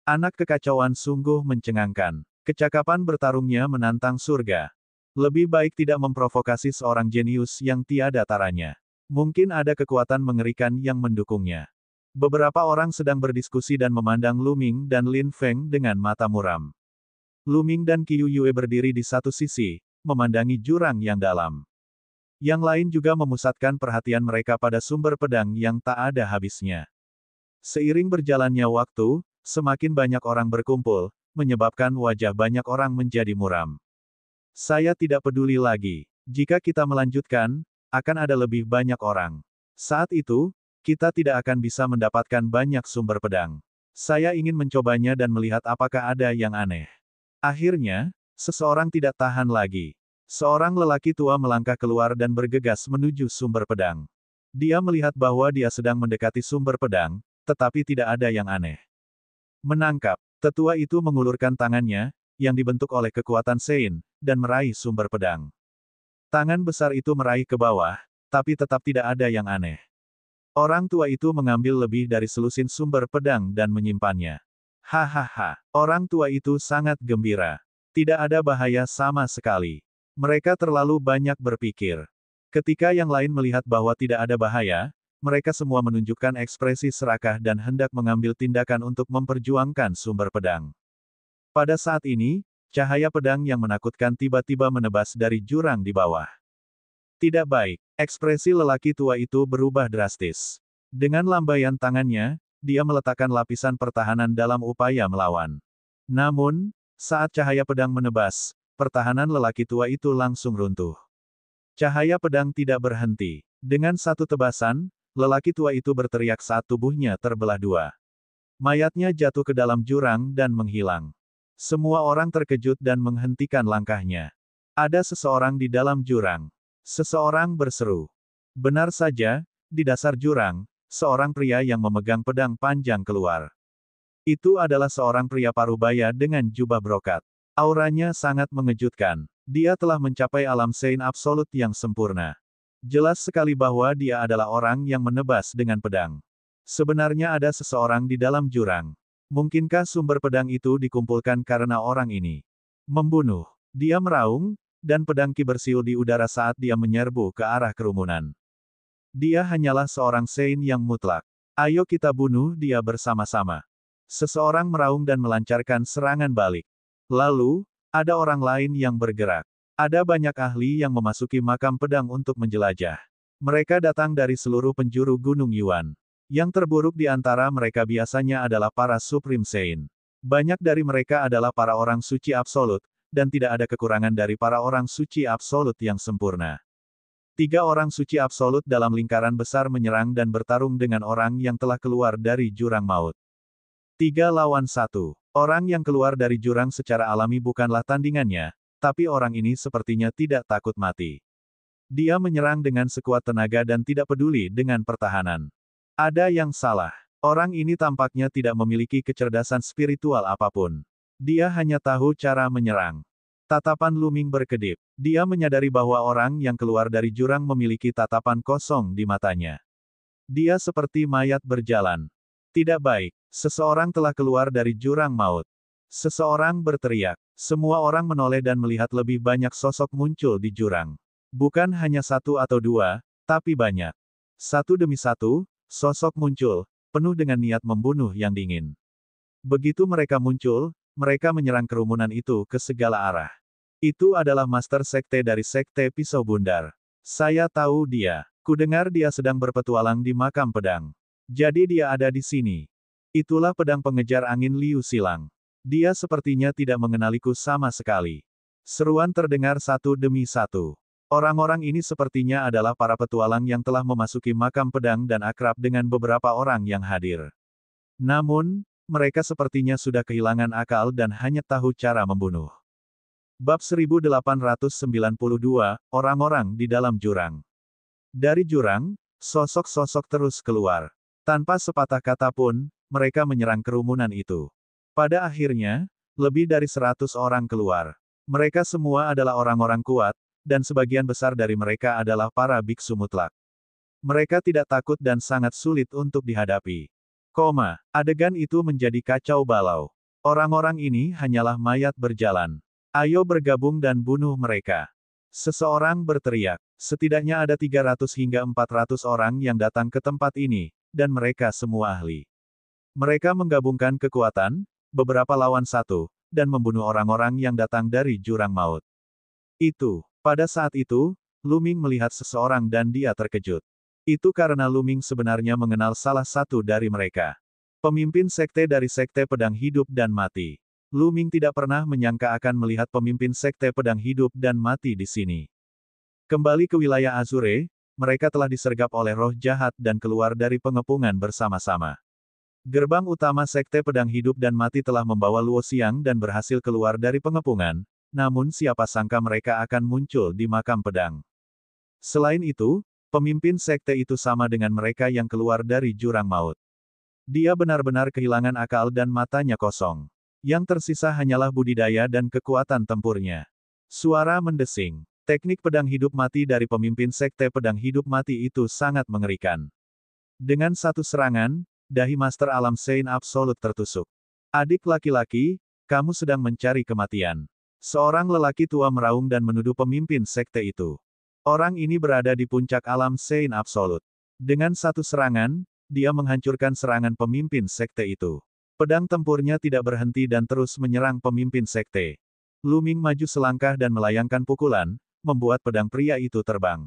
Anak kekacauan sungguh mencengangkan. Kecakapan bertarungnya menantang surga. Lebih baik tidak memprovokasi seorang jenius yang tiada taranya. Mungkin ada kekuatan mengerikan yang mendukungnya. Beberapa orang sedang berdiskusi dan memandang Lu Ming dan Lin Feng dengan mata muram. Lu Ming dan Qiu Yue berdiri di satu sisi, memandangi jurang yang dalam. Yang lain juga memusatkan perhatian mereka pada sumber pedang yang tak ada habisnya. Seiring berjalannya waktu, semakin banyak orang berkumpul, menyebabkan wajah banyak orang menjadi muram. Saya tidak peduli lagi. Jika kita melanjutkan, akan ada lebih banyak orang. Saat itu, kita tidak akan bisa mendapatkan banyak sumber pedang. Saya ingin mencobanya dan melihat apakah ada yang aneh. Akhirnya, seseorang tidak tahan lagi. Seorang lelaki tua melangkah keluar dan bergegas menuju sumber pedang. Dia melihat bahwa dia sedang mendekati sumber pedang, tetapi tidak ada yang aneh. Menangkap, tetua itu mengulurkan tangannya, yang dibentuk oleh kekuatan Sein, dan meraih sumber pedang. Tangan besar itu meraih ke bawah, tapi tetap tidak ada yang aneh. Orang tua itu mengambil lebih dari selusin sumber pedang dan menyimpannya. Hahaha, orang tua itu sangat gembira. Tidak ada bahaya sama sekali. Mereka terlalu banyak berpikir. Ketika yang lain melihat bahwa tidak ada bahaya, mereka semua menunjukkan ekspresi serakah dan hendak mengambil tindakan untuk memperjuangkan sumber pedang. Pada saat ini, cahaya pedang yang menakutkan tiba-tiba menebas dari jurang di bawah. Tidak baik, ekspresi lelaki tua itu berubah drastis. Dengan lambaian tangannya, dia meletakkan lapisan pertahanan dalam upaya melawan. Namun, saat cahaya pedang menebas, pertahanan lelaki tua itu langsung runtuh. Cahaya pedang tidak berhenti. Dengan satu tebasan, lelaki tua itu berteriak saat tubuhnya terbelah dua. Mayatnya jatuh ke dalam jurang dan menghilang. Semua orang terkejut dan menghentikan langkahnya. Ada seseorang di dalam jurang. Seseorang berseru. Benar saja, di dasar jurang, seorang pria yang memegang pedang panjang keluar. Itu adalah seorang pria parubaya dengan jubah brokat. Auranya sangat mengejutkan. Dia telah mencapai alam Sein absolut yang sempurna. Jelas sekali bahwa dia adalah orang yang menebas dengan pedang. Sebenarnya ada seseorang di dalam jurang. Mungkinkah sumber pedang itu dikumpulkan karena orang ini membunuh? Dia meraung, dan pedang Qi bersiul di udara saat dia menyerbu ke arah kerumunan. Dia hanyalah seorang Sein yang mutlak. Ayo kita bunuh dia bersama-sama. Seseorang meraung dan melancarkan serangan balik. Lalu, ada orang lain yang bergerak. Ada banyak ahli yang memasuki makam pedang untuk menjelajah. Mereka datang dari seluruh penjuru Gunung Yuan. Yang terburuk di antara mereka biasanya adalah para Supreme Sein. Banyak dari mereka adalah para orang suci absolut, dan tidak ada kekurangan dari para orang suci absolut yang sempurna. 3 orang suci absolut dalam lingkaran besar menyerang dan bertarung dengan orang yang telah keluar dari jurang maut. 3 lawan 1. Orang yang keluar dari jurang secara alami bukanlah tandingannya, tapi orang ini sepertinya tidak takut mati. Dia menyerang dengan sekuat tenaga dan tidak peduli dengan pertahanan. Ada yang salah. Orang ini tampaknya tidak memiliki kecerdasan spiritual apapun. Dia hanya tahu cara menyerang. Tatapan Lu Ming berkedip. Dia menyadari bahwa orang yang keluar dari jurang memiliki tatapan kosong di matanya. Dia seperti mayat berjalan. Tidak baik. Seseorang telah keluar dari jurang maut. Seseorang berteriak. Semua orang menoleh dan melihat lebih banyak sosok muncul di jurang. Bukan hanya satu atau dua, tapi banyak. Satu demi satu, sosok muncul, penuh dengan niat membunuh yang dingin. Begitu mereka muncul, mereka menyerang kerumunan itu ke segala arah. Itu adalah master sekte dari sekte pisau bundar. Saya tahu dia. Kudengar dia sedang berpetualang di makam pedang. Jadi dia ada di sini. Itulah pedang pengejar angin Liu Silang. Dia sepertinya tidak mengenaliku sama sekali. Seruan terdengar satu demi satu. Orang-orang ini sepertinya adalah para petualang yang telah memasuki makam pedang dan akrab dengan beberapa orang yang hadir. Namun, mereka sepertinya sudah kehilangan akal dan hanya tahu cara membunuh. Bab 1892, Orang-orang di dalam jurang. Dari jurang, sosok-sosok terus keluar. Tanpa sepatah kata pun, mereka menyerang kerumunan itu. Pada akhirnya, lebih dari 100 orang keluar. Mereka semua adalah orang-orang kuat, dan sebagian besar dari mereka adalah para biksu mutlak. Mereka tidak takut dan sangat sulit untuk dihadapi. Adegan itu menjadi kacau balau. Orang-orang ini hanyalah mayat berjalan. Ayo bergabung dan bunuh mereka. Seseorang berteriak. Setidaknya ada 300 hingga 400 orang yang datang ke tempat ini, dan mereka semua ahli. Mereka menggabungkan kekuatan, beberapa lawan satu, dan membunuh orang-orang yang datang dari jurang maut. Pada saat itu, Lu Ming melihat seseorang dan dia terkejut. Itu karena Lu Ming sebenarnya mengenal salah satu dari mereka. Pemimpin sekte dari sekte pedang hidup dan mati. Lu Ming tidak pernah menyangka akan melihat pemimpin sekte pedang hidup dan mati di sini. Kembali ke wilayah Azure, mereka telah disergap oleh roh jahat dan keluar dari pengepungan bersama-sama. Gerbang utama sekte pedang hidup dan mati telah membawa Luo Xiang dan berhasil keluar dari pengepungan, namun siapa sangka mereka akan muncul di makam pedang. Selain itu, pemimpin sekte itu sama dengan mereka yang keluar dari jurang maut. Dia benar-benar kehilangan akal dan matanya kosong. Yang tersisa hanyalah budidaya dan kekuatan tempurnya. Suara mendesing. Teknik pedang hidup mati dari pemimpin sekte pedang hidup mati itu sangat mengerikan. Dengan satu serangan, dahi Master Alam Sein Absolut tertusuk. Adik laki-laki, kamu sedang mencari kematian. Seorang lelaki tua meraung dan menuduh pemimpin sekte itu. Orang ini berada di puncak Alam Sein Absolut. Dengan satu serangan, dia menghancurkan serangan pemimpin sekte itu. Pedang tempurnya tidak berhenti dan terus menyerang pemimpin sekte. Lu Ming maju selangkah dan melayangkan pukulan, membuat pedang pria itu terbang.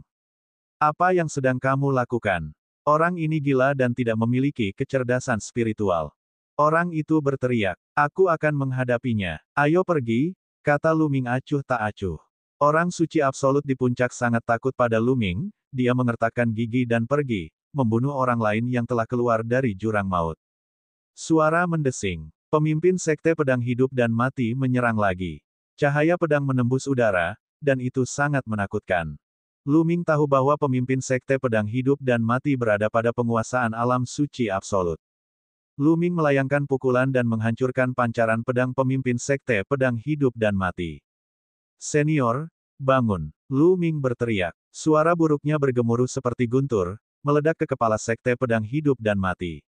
Apa yang sedang kamu lakukan? Orang ini gila dan tidak memiliki kecerdasan spiritual. Orang itu berteriak, aku akan menghadapinya. Ayo pergi, kata Lu Ming acuh tak acuh. Orang suci absolut di puncak sangat takut pada Lu Ming, dia mengertakkan gigi dan pergi, membunuh orang lain yang telah keluar dari jurang maut. Suara mendesing. Pemimpin sekte pedang hidup dan mati menyerang lagi. Cahaya pedang menembus udara, dan itu sangat menakutkan. Lu Ming tahu bahwa pemimpin sekte pedang hidup dan mati berada pada penguasaan alam suci absolut. Lu Ming melayangkan pukulan dan menghancurkan pancaran pedang pemimpin sekte pedang hidup dan mati. Senior, bangun. Lu Ming berteriak. Suara buruknya bergemuruh seperti guntur, meledak ke kepala sekte pedang hidup dan mati.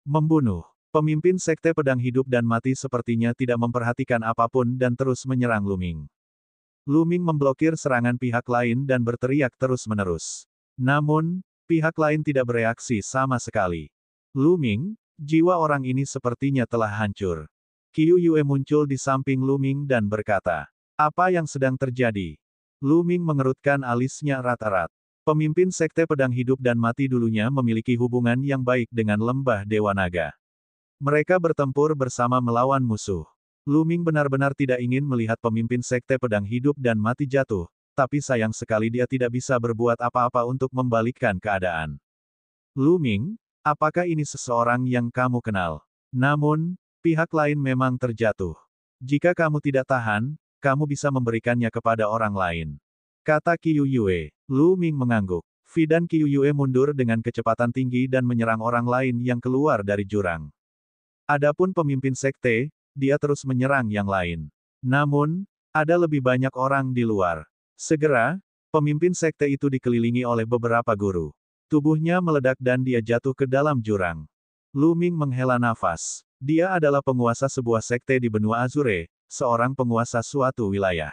Membunuh. Pemimpin sekte pedang hidup dan mati sepertinya tidak memperhatikan apapun dan terus menyerang Lu Ming. Lu Ming memblokir serangan pihak lain dan berteriak terus-menerus. Namun, pihak lain tidak bereaksi sama sekali. Lu Ming, jiwa orang ini sepertinya telah hancur. Qiu Yue muncul di samping Lu Ming dan berkata, apa yang sedang terjadi? Lu Ming mengerutkan alisnya rat-rat. Pemimpin sekte pedang hidup dan mati dulunya memiliki hubungan yang baik dengan lembah Dewa Naga. Mereka bertempur bersama melawan musuh. Lu Ming benar-benar tidak ingin melihat pemimpin sekte pedang hidup dan mati jatuh, tapi sayang sekali dia tidak bisa berbuat apa-apa untuk membalikkan keadaan. Lu Ming, apakah ini seseorang yang kamu kenal? Namun, pihak lain memang terjatuh. Jika kamu tidak tahan, kamu bisa memberikannya kepada orang lain. Kata Qiu Yue. Lu Ming mengangguk. Vi dan Qiu Yue mundur dengan kecepatan tinggi dan menyerang orang lain yang keluar dari jurang. Adapun pemimpin sekte, dia terus menyerang yang lain. Namun, ada lebih banyak orang di luar. Segera, pemimpin sekte itu dikelilingi oleh beberapa guru. Tubuhnya meledak dan dia jatuh ke dalam jurang. Lu Ming menghela nafas. Dia adalah penguasa sebuah sekte di benua Azure, seorang penguasa suatu wilayah.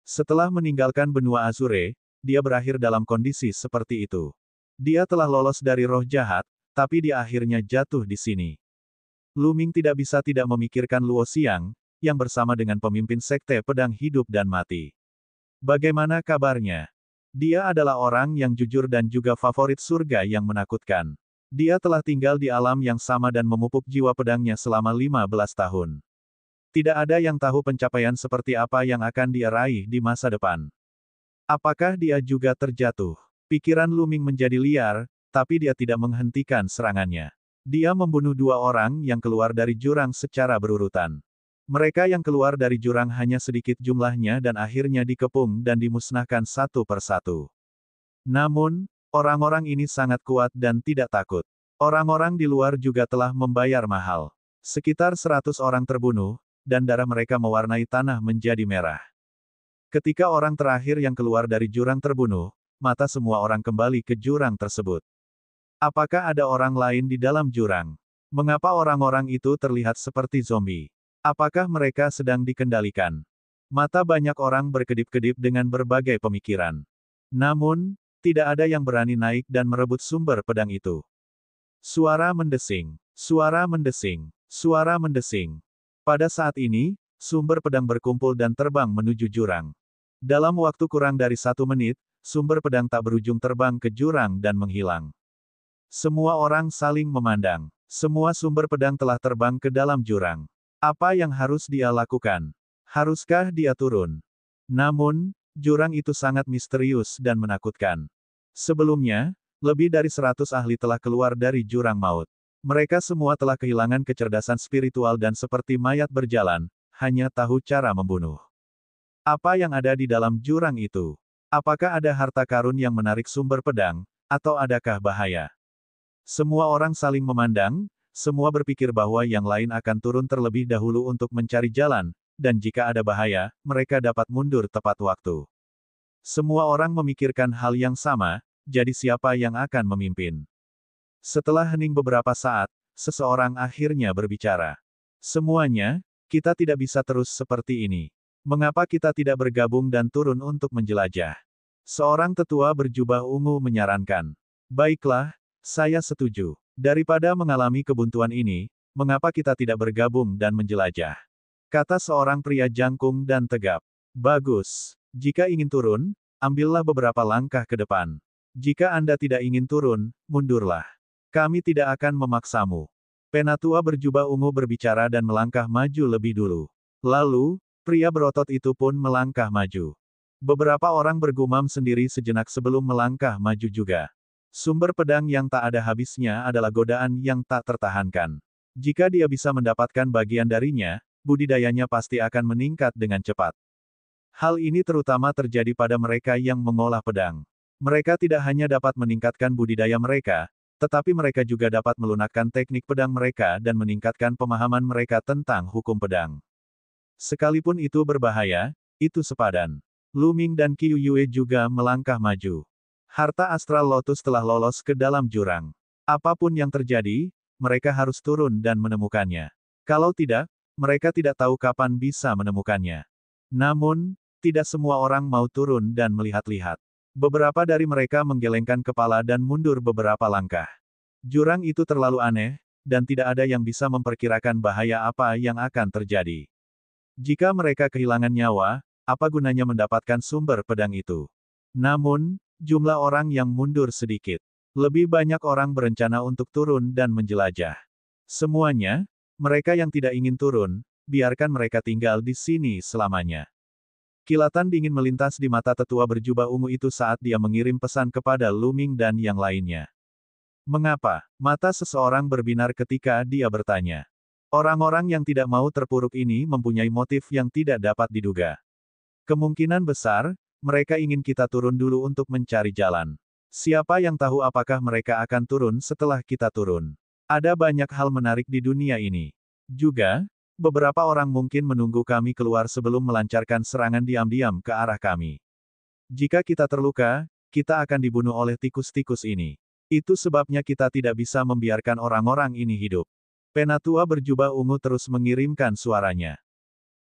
Setelah meninggalkan benua Azure, dia berakhir dalam kondisi seperti itu. Dia telah lolos dari roh jahat, tapi dia akhirnya jatuh di sini. Lu Ming tidak bisa tidak memikirkan Luo Xiang, yang bersama dengan pemimpin sekte pedang hidup dan mati. Bagaimana kabarnya? Dia adalah orang yang jujur dan juga favorit surga yang menakutkan. Dia telah tinggal di alam yang sama dan memupuk jiwa pedangnya selama 15 tahun. Tidak ada yang tahu pencapaian seperti apa yang akan dia raih di masa depan. Apakah dia juga terjatuh? Pikiran Lu Ming menjadi liar, tapi dia tidak menghentikan serangannya. Dia membunuh 2 orang yang keluar dari jurang secara berurutan. Mereka yang keluar dari jurang hanya sedikit jumlahnya dan akhirnya dikepung dan dimusnahkan satu persatu. Namun, orang-orang ini sangat kuat dan tidak takut. Orang-orang di luar juga telah membayar mahal. Sekitar 100 orang terbunuh, dan darah mereka mewarnai tanah menjadi merah. Ketika orang terakhir yang keluar dari jurang terbunuh, mata semua orang kembali ke jurang tersebut. Apakah ada orang lain di dalam jurang? Mengapa orang-orang itu terlihat seperti zombie? Apakah mereka sedang dikendalikan? Mata banyak orang berkedip-kedip dengan berbagai pemikiran. Namun, tidak ada yang berani naik dan merebut sumber pedang itu. Suara mendesing. Suara mendesing. Suara mendesing. Pada saat ini, sumber pedang berkumpul dan terbang menuju jurang. Dalam waktu kurang dari 1 menit, sumber pedang tak berujung terbang ke jurang dan menghilang. Semua orang saling memandang. Semua sumber pedang telah terbang ke dalam jurang. Apa yang harus dia lakukan? Haruskah dia turun? Namun, jurang itu sangat misterius dan menakutkan. Sebelumnya, lebih dari 100 ahli telah keluar dari jurang maut. Mereka semua telah kehilangan kecerdasan spiritual dan seperti mayat berjalan, hanya tahu cara membunuh. Apa yang ada di dalam jurang itu? Apakah ada harta karun yang menarik sumber pedang, atau adakah bahaya? Semua orang saling memandang, semua berpikir bahwa yang lain akan turun terlebih dahulu untuk mencari jalan, dan jika ada bahaya, mereka dapat mundur tepat waktu. Semua orang memikirkan hal yang sama, jadi siapa yang akan memimpin? Setelah hening beberapa saat, seseorang akhirnya berbicara. Semuanya, kita tidak bisa terus seperti ini. Mengapa kita tidak bergabung dan turun untuk menjelajah? Seorang tetua berjubah ungu menyarankan. Baiklah, saya setuju. Daripada mengalami kebuntuan ini, mengapa kita tidak bergabung dan menjelajah? Kata seorang pria jangkung dan tegap. Bagus. Jika ingin turun, ambillah beberapa langkah ke depan. Jika Anda tidak ingin turun, mundurlah. Kami tidak akan memaksamu. Penatua berjubah ungu berbicara dan melangkah maju lebih dulu. Lalu, pria berotot itu pun melangkah maju. Beberapa orang bergumam sendiri sejenak sebelum melangkah maju juga. Sumber pedang yang tak ada habisnya adalah godaan yang tak tertahankan. Jika dia bisa mendapatkan bagian darinya, budidayanya pasti akan meningkat dengan cepat. Hal ini terutama terjadi pada mereka yang mengolah pedang. Mereka tidak hanya dapat meningkatkan budidaya mereka, tetapi mereka juga dapat melunakkan teknik pedang mereka dan meningkatkan pemahaman mereka tentang hukum pedang. Sekalipun itu berbahaya, itu sepadan. Lu Ming dan Qiu Yue juga melangkah maju. Harta astral lotus telah lolos ke dalam jurang. Apapun yang terjadi, mereka harus turun dan menemukannya. Kalau tidak, mereka tidak tahu kapan bisa menemukannya. Namun, tidak semua orang mau turun dan melihat-lihat. Beberapa dari mereka menggelengkan kepala dan mundur beberapa langkah. Jurang itu terlalu aneh, dan tidak ada yang bisa memperkirakan bahaya apa yang akan terjadi. Jika mereka kehilangan nyawa, apa gunanya mendapatkan sumber pedang itu? Namun, jumlah orang yang mundur sedikit. Lebih banyak orang berencana untuk turun dan menjelajah. Semuanya, mereka yang tidak ingin turun, biarkan mereka tinggal di sini selamanya. Kilatan dingin melintas di mata tetua berjubah ungu itu saat dia mengirim pesan kepada Lu Ming dan yang lainnya. Mengapa? Mata seseorang berbinar ketika dia bertanya. Orang-orang yang tidak mau terpuruk ini mempunyai motif yang tidak dapat diduga. Kemungkinan besar, mereka ingin kita turun dulu untuk mencari jalan. Siapa yang tahu apakah mereka akan turun setelah kita turun? Ada banyak hal menarik di dunia ini. Juga, beberapa orang mungkin menunggu kami keluar sebelum melancarkan serangan diam-diam ke arah kami. Jika kita terluka, kita akan dibunuh oleh tikus-tikus ini. Itu sebabnya kita tidak bisa membiarkan orang-orang ini hidup. Penatua berjubah ungu terus mengirimkan suaranya.